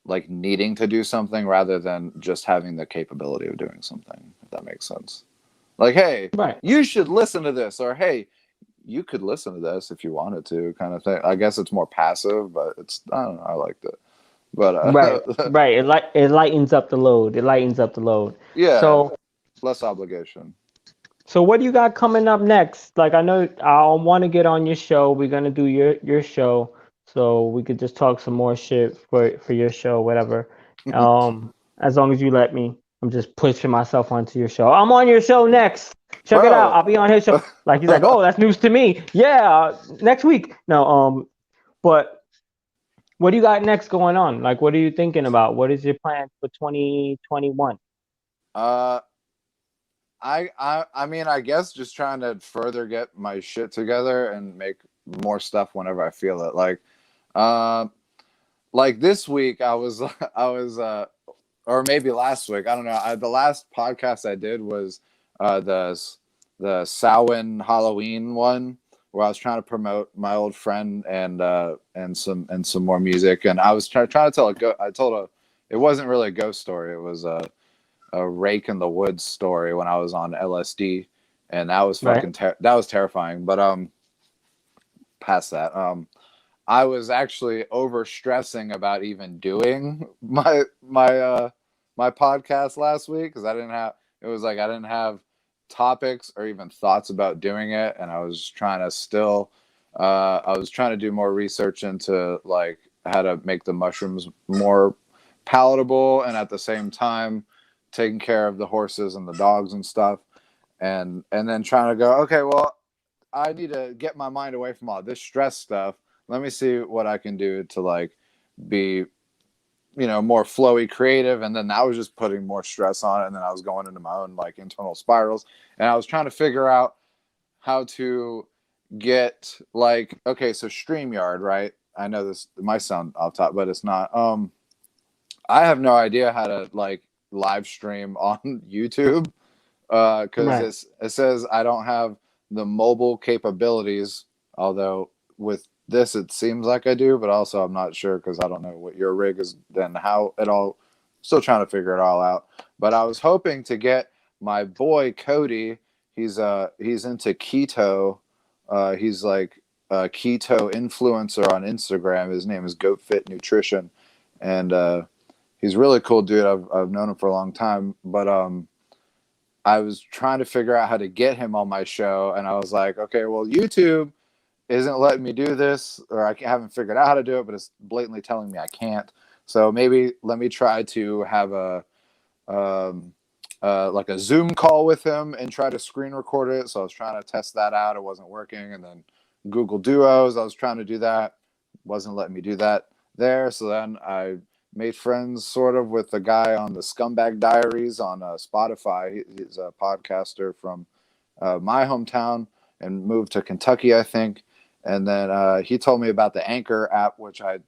like needing to do something rather than just having the capability of doing something. If that makes sense. Like, hey, Right. you should listen to this, or hey, you could listen to this if you wanted to, kind of thing. I guess it's more passive, but I don't know. I liked it. But Right, right. It lightens up the load. It lightens up the load. yeah, So less obligation. so what do you got coming up next? Like I know I want to get on your show. We're gonna do your show, so we could just talk some more shit for your show, whatever. As long as you let me. I'm just pushing myself onto your show. I'm on your show next. Check it out. Bro. I'll be on his show. Like he's like, oh, that's news to me. Yeah, next week. No, but what do you got next going on? Like, what are you thinking about? What is your plan for 2021? uh I mean, I guess just trying to further get my shit together and make more stuff whenever I feel it. Like this week I was I was or maybe last week, I don't know. The last podcast I did was the Samhain Halloween one, where I was trying to promote my old friend and some more music, and I was trying to tell I told a, it wasn't really a ghost story. It was a rake in the woods story when I was on LSD, and that was Right. that was terrifying. But past that, I was actually over stressing about even doing my podcast last week because I didn't have, it was like I didn't have topics or even thoughts about doing it, and I was trying to still I was trying to do more research into like how to make the mushrooms more palatable and at the same time taking care of the horses and the dogs and stuff, and then trying to go, okay, well, I need to get my mind away from all this stress stuff. Let me see what I can do to like be, more flowy, creative. And then that was just putting more stress on it. And then I was going into my own like internal spirals. And I was trying to figure out how to get like, okay, so StreamYard, right? I know this might sound off top, but it's not. I have no idea how to like live stream on YouTube because Right. it says I don't have the mobile capabilities. Although with this, it seems like I do, but also I'm not sure because I don't know what your rig is and how it all. Still trying to figure it all out. But I was hoping to get my boy Cody. He's into keto. He's like a keto influencer on Instagram. His name is Goat Fit Nutrition, and he's a really cool dude. I've known him for a long time, but I was trying to figure out how to get him on my show, and I was like, okay, well, YouTube isn't letting me do this, or I haven't figured out how to do it, but it's blatantly telling me I can't. So maybe let me try to have like a Zoom call with him and try to screen record it. So I was trying to test that out. It wasn't working. And then Google Duos, I was trying to do that. Wasn't letting me do that there. So then I made friends sort of with the guy on the Scumbag Diaries on Spotify. He's a podcaster from my hometown and moved to Kentucky, I think. And then he told me about the Anchor app, which I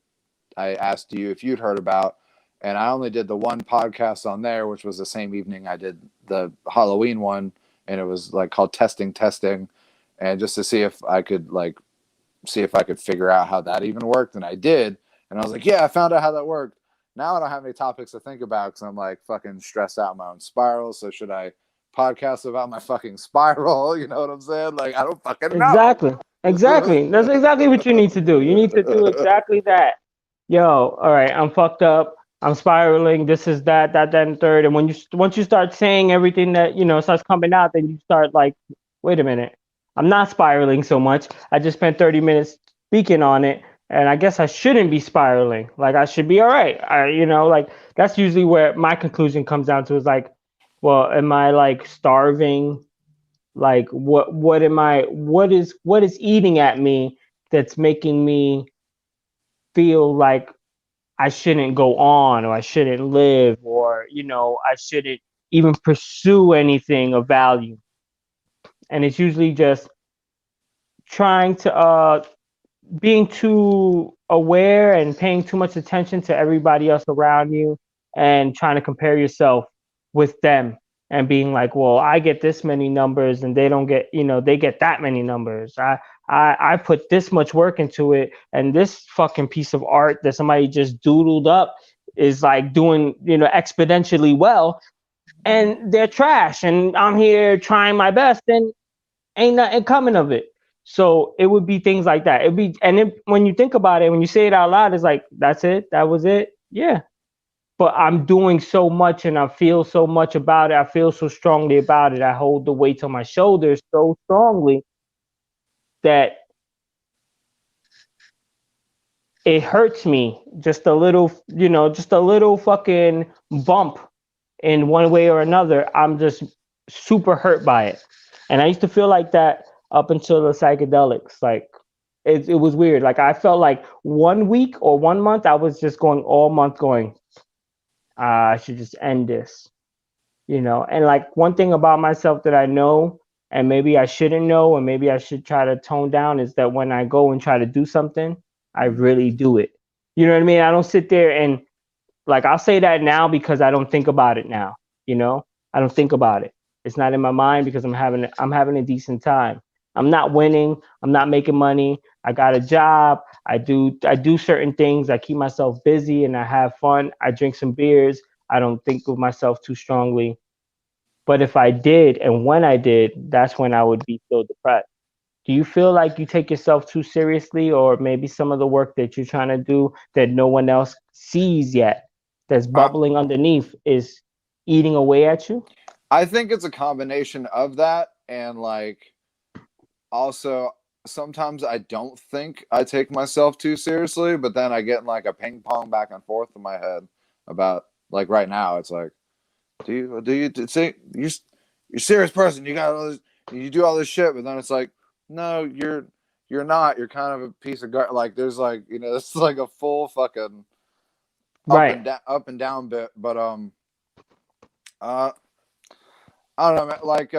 asked you if you'd heard about. And I only did the one podcast on there, which was the same evening I did the Halloween one. And it was like called Testing. And just to see if I could figure out how that even worked. And I did. And I was like, yeah, I found out how that worked. Now I don't have any topics to think about because I'm like fucking stressed out in my own spiral. So should I podcast about my fucking spiral? You know what I'm saying? Like, I don't fucking know. Exactly. Exactly. That's exactly what you need to do. You need to do exactly that. Yo, all right, I'm fucked up. I'm spiraling. This is that, and third. And when once you start saying everything that starts coming out, then you start like, wait a minute, I'm not spiraling so much. I just spent 30 minutes speaking on it, and I guess I shouldn't be spiraling. Like I should be all right. Like that's usually where my conclusion comes down to is like, well, am I like starving? Like what is eating at me that's making me feel like I shouldn't go on or I shouldn't live or I shouldn't even pursue anything of value. And it's usually just trying to being too aware and paying too much attention to everybody else around you and trying to compare yourself with them and being like, well, I get this many numbers and they don't get, they get that many numbers. I put this much work into it, and this fucking piece of art that somebody just doodled up is like doing, exponentially well, and they're trash, and I'm here trying my best, and ain't nothing coming of it. So it would be things like that. When you think about it, when you say it out loud, it's like, that's it, that was it. Yeah. But I'm doing so much and I feel so much about it. I feel so strongly about it. I hold the weight on my shoulders so strongly that it hurts me just a little, just a little fucking bump in one way or another. I'm just super hurt by it. And I used to feel like that up until the psychedelics. Like it was weird. Like I felt like 1 week or 1 month, I was just going all month going, I should just end this. And like one thing about myself that I know, and maybe I shouldn't know, and maybe I should try to tone down, is that when I go and try to do something, I really do it. You know what I mean? I don't sit there and like I'll say that now because I don't think about it now. You know, I don't think about it. It's not in my mind because I'm having a decent time. I'm not winning. I'm not making money. I got a job. I do certain things. I keep myself busy and I have fun. I drink some beers. I don't think of myself too strongly. But if I did, and when I did, that's when I would be so depressed. Do you feel like you take yourself too seriously, or maybe some of the work that you're trying to do that no one else sees yet, that's Uh, bubbling underneath, is eating away at you? I think it's a combination of that and like also sometimes I don't think I take myself too seriously, but then I get in like a ping pong back and forth in my head about like right now. It's like, do you say you're a serious person? You got all this, you do all this shit, but then it's like, no, you're not. You're kind of a piece of gut. Like there's like it's like a full fucking Right. up and down bit. But uh, I don't know, man. Like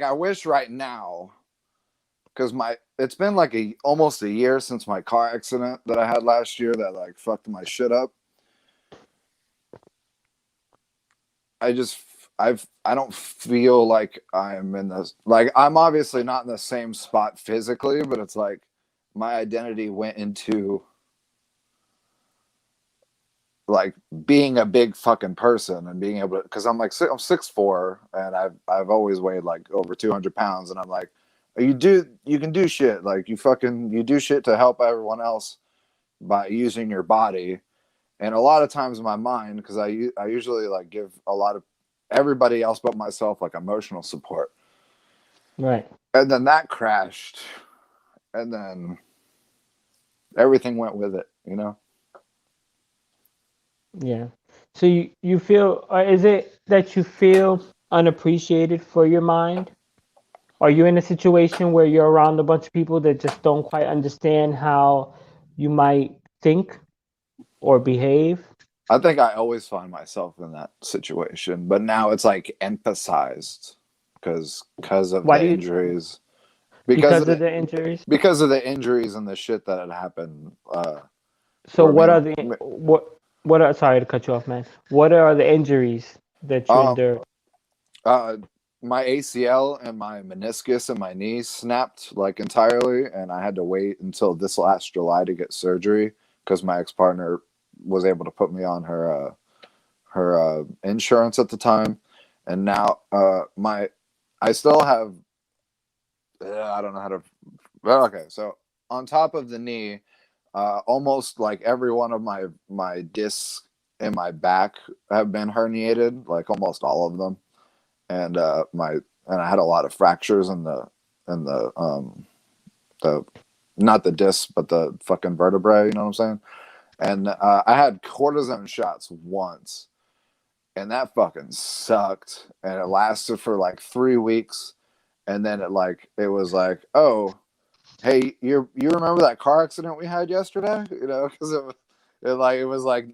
I wish right now because my it's been like almost a year since my car accident that I had last year that like fucked my shit up. I just I don't feel like I'm in this like I'm obviously not in the same spot physically, but it's like my identity went into like being a big fucking person and being able to because I'm like I'm 6'4" and I've always weighed like over 200 pounds and I'm like you can do shit like you do shit to help everyone else by using your body and a lot of times in my mind because I usually like give a lot of everybody else but myself like emotional support Right. and then that crashed and then everything went with it. Yeah. So you feel, is it that you feel unappreciated for your mind? Are you in a situation where you're around a bunch of people that just don't quite understand how you might think or behave? I think I always find myself in that situation, but now it's like emphasized because of Why the do you, injuries, because of because of the the injuries? because of the injuries and the shit that had happened. So Where what me, are the what are, sorry to cut you off, man. What are the injuries that you um, endured? uh, my ACL and my meniscus and my knee snapped like entirely, and I had to wait until this last July to get surgery because my ex partner was able to put me on her insurance at the time, and now my I still have I don't know how to. Well, okay, so on top of the knee, almost like every one of my discs in my back have been herniated, like almost all of them, and I had a lot of fractures in the not the discs but the fucking vertebrae. You know what I'm saying? And I had cortisone shots once, and that fucking sucked, and it lasted for like 3 weeks, and then it was like, oh, hey, you remember that car accident we had yesterday? Because it was like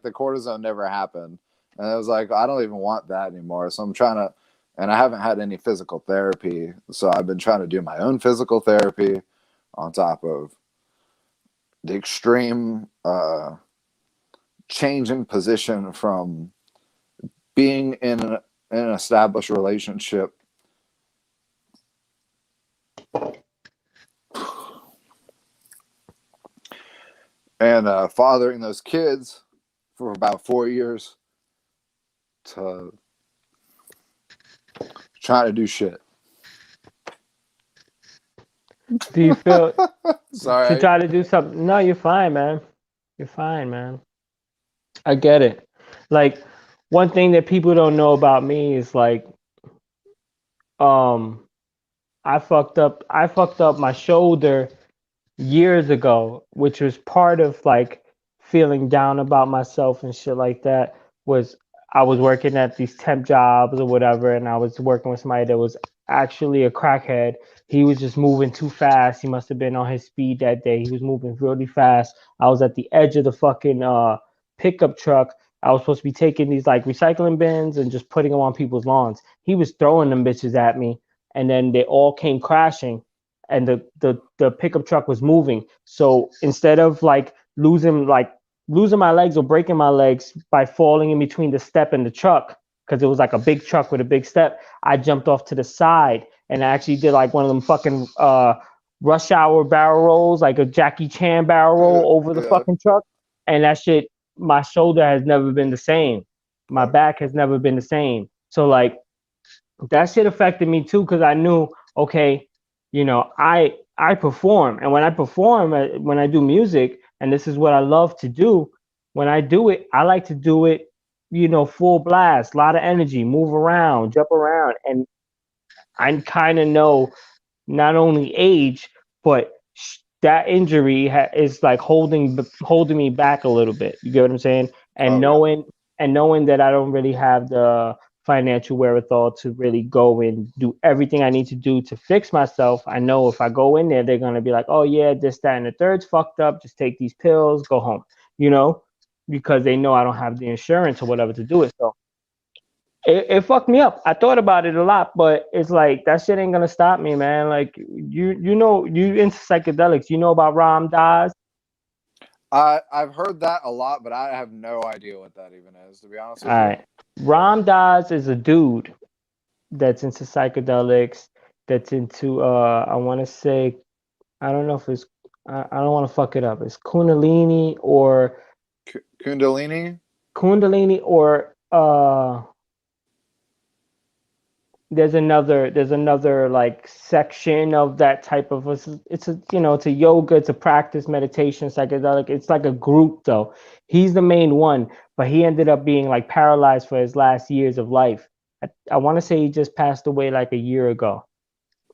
the cortisone never happened, and it was like I don't even want that anymore. So I'm trying to, and I haven't had any physical therapy, so I've been trying to do my own physical therapy on top of the extreme change in position from being in an established relationship and fathering those kids for about 4 years to trying to do shit. Do you feel to Sorry. try to do something? No, you're fine, man. You're fine, man. I get it. Like one thing that people don't know about me is like um I fucked up my shoulder years ago, which was part of like feeling down about myself and shit like that. Was I was working at these temp jobs or whatever, and I was working with somebody that was actually a crackhead. He was just moving too fast. He must have been on his speed that day. He was moving really fast. I was at the edge of the fucking pickup truck. I was supposed to be taking these like recycling bins and just putting them on people's lawns. He was throwing them bitches at me, and then they all came crashing, and the pickup truck was moving. So instead of losing my legs or breaking my legs by falling in between the step and the truck, because it was like a big truck with a big step, I jumped off to the side and I actually did like one of them fucking rush hour barrel rolls, like a Jackie Chan barrel roll over the Yeah. fucking truck. And that shit, my shoulder has never been the same. My Fuck. back has never been the same. So like that shit affected me too, because I knew, okay, I perform, and when I perform, when I do music, and this is what I love to do. When I do it, I like to do it, full blast, a lot of energy, move around, jump around, and I kind of know not only age, but that injury is like holding me back a little bit. You get what I'm saying? And Oh yeah. knowing that I don't really have the financial wherewithal to really go and do everything I need to do to fix myself. I know if I go in there, they're gonna be like, "Oh yeah, this, that, and the third's fucked up. Just take these pills, go home." You know, because they know I don't have the insurance or whatever to do it. So it fucked me up. I thought about it a lot, but it's like that shit ain't gonna stop me, man. Like you into psychedelics. You know about Ram Dass? I've heard that a lot, but I have no idea what that even is, to be honest All with you. right. Ram Dass is a dude that's into psychedelics, that's into I wanna say, I don't know if it's I don't wanna fuck it up. It's Kundalini. Kundalini or there's another like section of that type of it's a yoga, it's a practice, meditation, psychedelic. It's like a group though. He's the main one, but he ended up being like paralyzed for his last years of life. I want to say he just passed away like a year ago.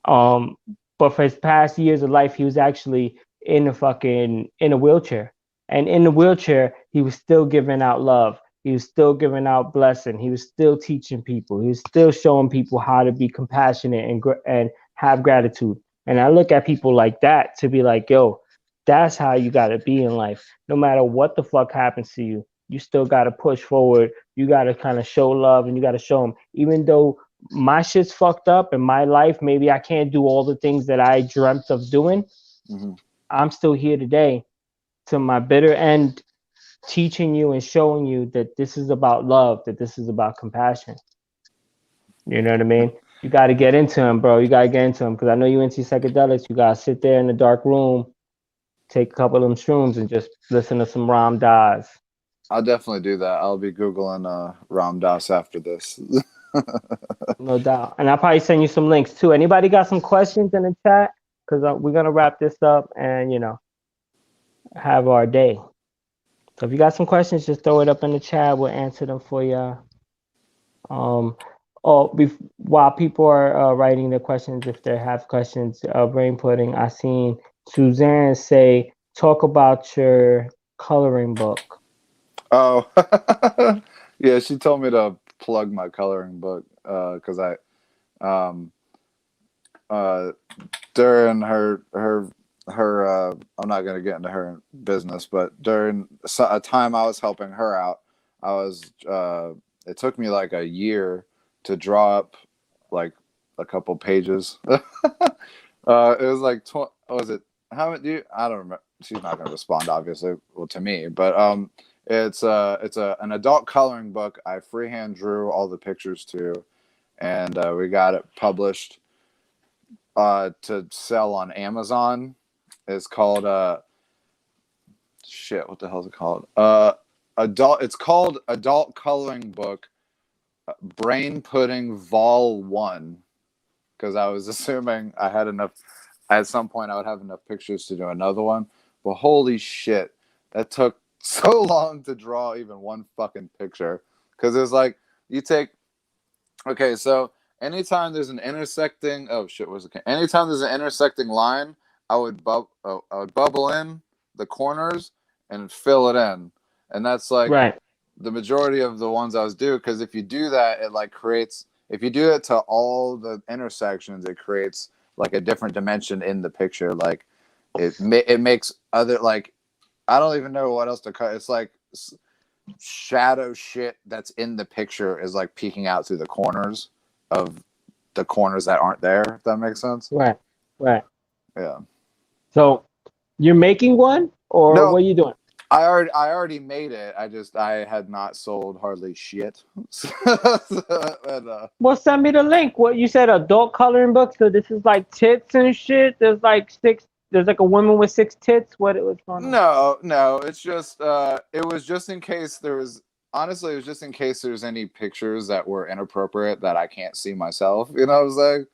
um, but for his past years of life, he was actually in a wheelchair, and in the wheelchair, he was still giving out love. He was still giving out blessing. He was still teaching people. He was still showing people how to be compassionate and have gratitude. And I look at people like that to be like, yo, that's how you got to be in life. No matter what the fuck happens to you, you still got to push forward. You got to kind of show love, and you got to show them, even though my shit's fucked up in my life, maybe I can't do all the things that I dreamt of doing. Mm-hmm. I'm still here today to my bitter end, teaching you and showing you that this is about love, that this is about compassion. You know what I mean? You got to get into them, bro. You got to get into them, because I know you into psychedelics. You got to sit there in the dark room, take a couple of them shrooms, and just listen to some Ram Dass. I'll definitely do that. I'll be googling Ram Dass after this. No doubt. And I'll probably send you some links too. Anybody got some questions in the chat? Because we're going to wrap this up and, have our day. So if you got some questions, just throw it up in the chat. We'll answer them for you. While people are writing their questions, if they have questions, BrainPudding, I seen Suzanne say, talk about your coloring book. Oh, yeah. She told me to plug my coloring book because um, uh, during her I'm not going to get into her business, but during a time I was helping her out, it took me like a year to draw up like a couple pages. It was like was it how do you I don't remember. She's not going to respond obviously, well, to me, but it's an adult coloring book. I freehand drew all the pictures to, and we got it published to sell on Amazon. It's called shit. What the hell is it called? Adult. It's called Adult Coloring Book, BrainPudding Vol 1. Because I was assuming I had enough. at some point I would have enough pictures to do another one. But holy shit, that took so long to draw even one fucking picture. Because it's like, you take, okay, so anytime there's an intersecting, oh shit, where's the, anytime there's an intersecting line, I would bubble in the corners and fill it in. And that's like Right. the majority of the ones I was doing, because if you do that, it like creates, if you do it to all the intersections, it creates like a different dimension in the picture. Like it makes other, like, I don't even know what else to cut. It's like shadow shit that's in the picture is like peeking out through the corners of the corners that aren't there, if that makes sense. Right. Right. Yeah. So you're making one, or No, what are you doing? I already made it. I had not sold hardly shit. And, Well, send me the link. What you said, adult coloring book. So this is like tits and shit. There's like six. There's like a woman with 6 tits. What's going on? no, it's just it was just in case there was, honestly, it was just in case there's any pictures that were inappropriate that I can't see myself. You know what I'm saying?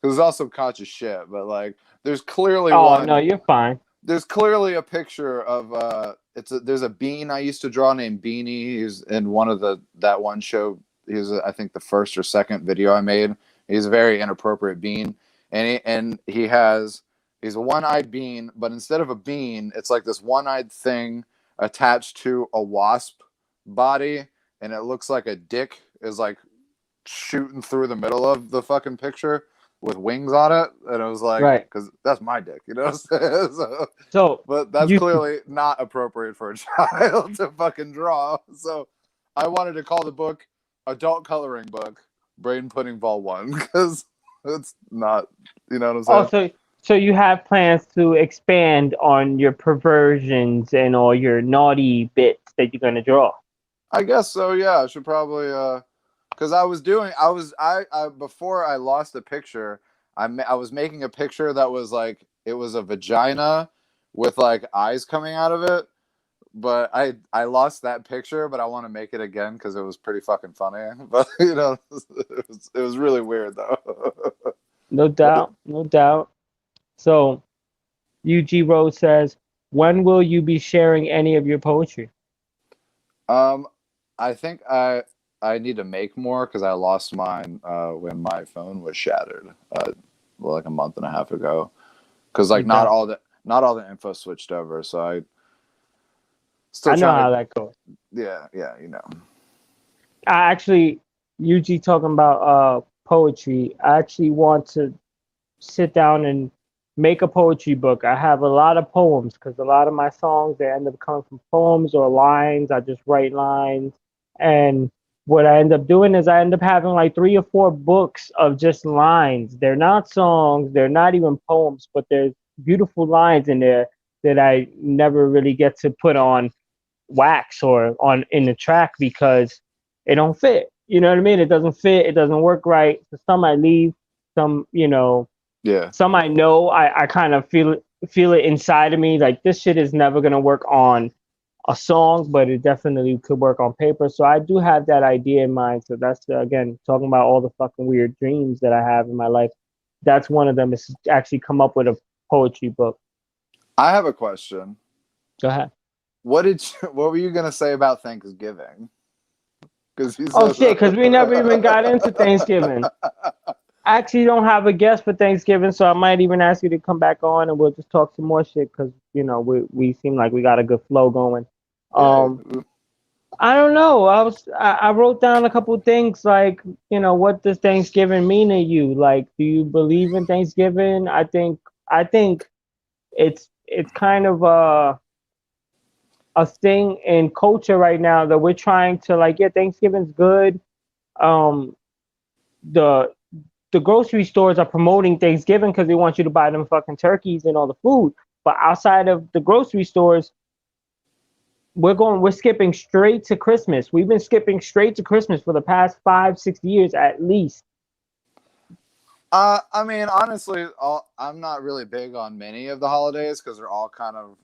Because it's all subconscious shit. But like, there's clearly Oh one. no, you're fine. There's clearly a picture of there's a bean I used to draw named Beanie. He's in one of the That1show. He was, I think, the first or second video I made. He's a very inappropriate bean, and he's a one-eyed bean, but instead of a bean, it's like this one-eyed thing attached to a wasp body, and it looks like a dick is like shooting through the middle of the fucking picture with wings on it. And it was like, Right. because that's my dick, you know what I'm saying? So but that's you, clearly not appropriate for a child to fucking draw. So I wanted to call the book Adult Coloring Book BrainPudding Vol 1, because it's not, you know what I'm saying? so you have plans to expand on your perversions and all your naughty bits that you're gonna draw. I guess so, yeah. I should probably because I before I lost the picture, I was making a picture that was like, it was a vagina with like eyes coming out of it, but I lost that picture, but I want to make it again because it was pretty fucking funny. But you know, it was really weird though. No But doubt, no doubt. So UG Rose says, when will you be sharing any of your poetry? I think I need to make more because I lost mine when my phone was shattered, well, like a month and a half ago. Because like Okay. not all the info switched over, so I still I know trying how to. that goes. Yeah, you know. I actually, UG talking about poetry. I actually want to sit down and make a poetry book. I have a lot of poems because a lot of my songs, they end up coming from poems or lines. I just write lines, and what I end up doing is I end up having like 3 or 4 books of just lines. They're not songs, they're not even poems, but there's beautiful lines in there that I never really get to put on wax or on in the track because it don't fit. You know what I mean? It doesn't fit. It doesn't work right. So some I leave, some, Yeah. some I know. I kind of feel it inside of me. Like this shit is never gonna work on a song, but it definitely could work on paper. So I do have that idea in mind. So that's again talking about all the fucking weird dreams that I have in my life. That's one of them is to actually come up with a poetry book. I have a question. Go ahead. What were you gonna say about Thanksgiving? Because Oh shit, because we never even got into Thanksgiving. I actually don't have a guest for Thanksgiving, so I might even ask you to come back on and we'll just talk some more shit because we seem like we got a good flow going. Yeah. I don't know. I wrote down a couple things like, what does Thanksgiving mean to you? Like, do you believe in Thanksgiving? I think it's kind of a thing in culture right now that we're trying to like, yeah, Thanksgiving's good. Um, the the grocery stores are promoting Thanksgiving because they want you to buy them fucking turkeys and all the food. But outside of the grocery stores, we're skipping straight to Christmas. We've been skipping straight to Christmas for the past 5-6 years at least. I mean, honestly, I'm not really big on many of the holidays because they're all kind of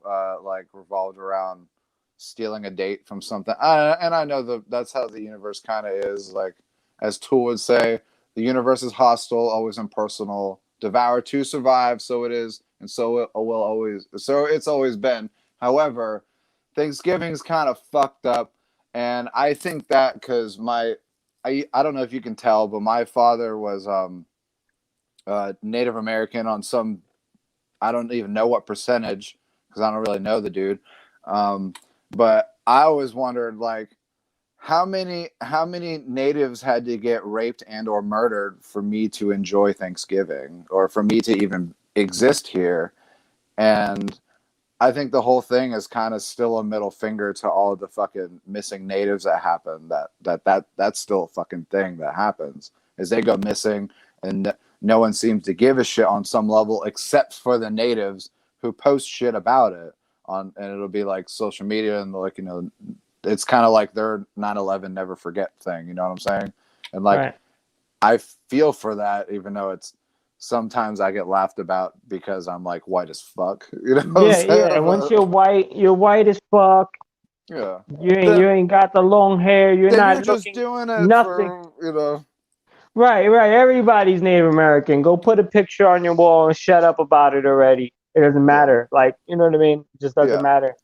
like revolved around stealing a date from something. And I know that's how the universe kind of is. Like, as Tool would say, the universe is hostile, always impersonal, devour to survive. So it is, and so it will always. So it's always been. However, Thanksgiving's kind of fucked up, and I think that because I don't know if you can tell, but my father was Native American on some, I don't even know what percentage because I don't really know the dude. But I always wondered, like, how many natives had to get raped and or murdered for me to enjoy Thanksgiving or for me to even exist here? And I think the whole thing is kind of still a middle finger to all of the fucking missing natives that happen. That's still a fucking thing that happens, is they go missing and no one seems to give a shit on some level except for the natives who post shit about it on, and it'll be like social media and like, you know, it's kind of like their 9/11 never forget thing, you know what I'm saying? And like, right. I feel for that, even though it's sometimes I get laughed about because I'm like white as fuck, you know what I'm saying? Yeah. And once you're white as fuck. Yeah. You ain't got the long hair. You're not just doing it nothing. For, you know. Right. Everybody's Native American. Go put a picture on your wall and shut up about it already. It doesn't matter. Yeah. Like, you know what I mean? It just doesn't matter.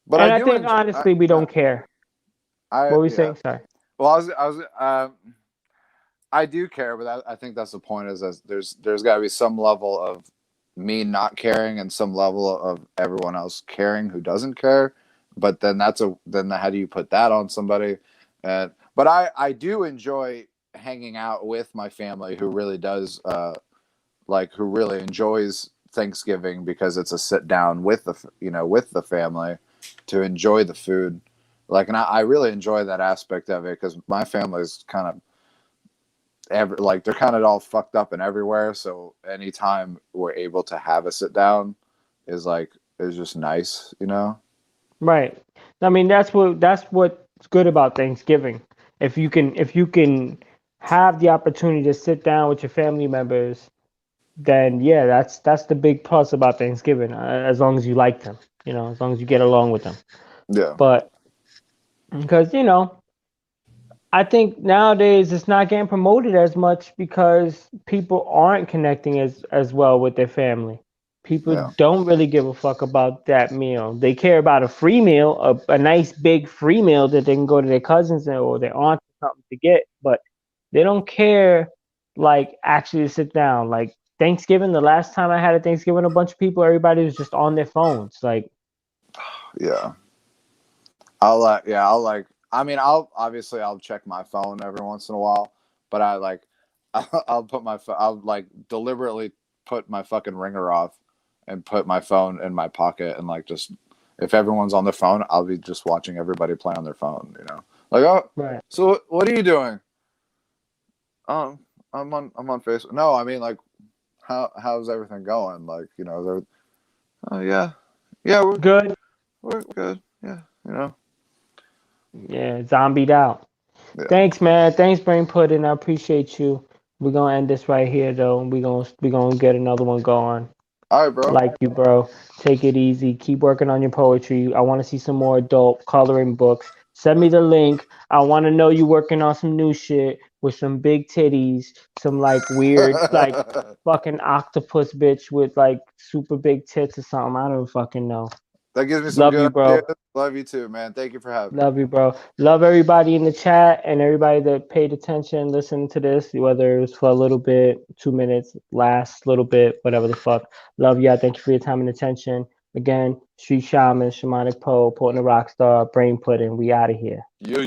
But I think honestly we don't care. What were we saying? Sorry. Well, I do care, but I think that's the point. Is that there's got to be some level of me not caring and some level of everyone else caring who doesn't care. But then then how do you put that on somebody? But I do enjoy hanging out with my family who really does who really enjoys Thanksgiving because it's a sit down with the family to enjoy the food. Like, and I really enjoy that aspect of it because my family's kind of they're kind of all fucked up and everywhere. So anytime we're able to have a sit down is just nice, you know? Right. I mean, that's what's good about Thanksgiving. If you can have the opportunity to sit down with your family members, then yeah, that's the big plus about Thanksgiving. As long as you like them, you know, as long as you get along with them. Yeah. But because, you know, I think nowadays it's not getting promoted as much because people aren't connecting as well with their family. People don't really give a fuck about that meal. They care about a free meal, a nice big free meal that they can go to their cousins or their aunts or something to get, but they don't care like actually to sit down. Like Thanksgiving, the last time I had a Thanksgiving, a bunch of people, everybody was just on their phones. Like, yeah. I'll check my phone every once in a while, but I'll like deliberately put my fucking ringer off and put my phone in my pocket and like just if everyone's on their phone, I'll be just watching everybody play on their phone, you know. Like, oh, right. So what are you doing? I'm on Facebook. No, I mean like how's everything going? Like, you know, yeah, we're good. We're good. Yeah, you know. Yeah, zombied out. Yeah. Thanks, man. Thanks, BrainPudding. I appreciate you. We're gonna end this right here, though. We're gonna get another one going. All right, bro. Like you, bro. Take it easy. Keep working on your poetry. I want to see some more adult coloring books. Send me the link. I want to know you working on some new shit with some big titties, some like weird like fucking octopus bitch with like super big tits or something. I don't fucking know. That gives me some good ideas. Love you too, man. Thank you for having me. Love you, bro. Love everybody in the chat and everybody that paid attention, listened to this, whether it was for a little bit, 2 minutes, last little bit, whatever the fuck. Love y'all. Thank you for your time and attention. Again, Street Shaman, Shamanic Poet, Poet and a Rockstar, BrainPudding. We out of here.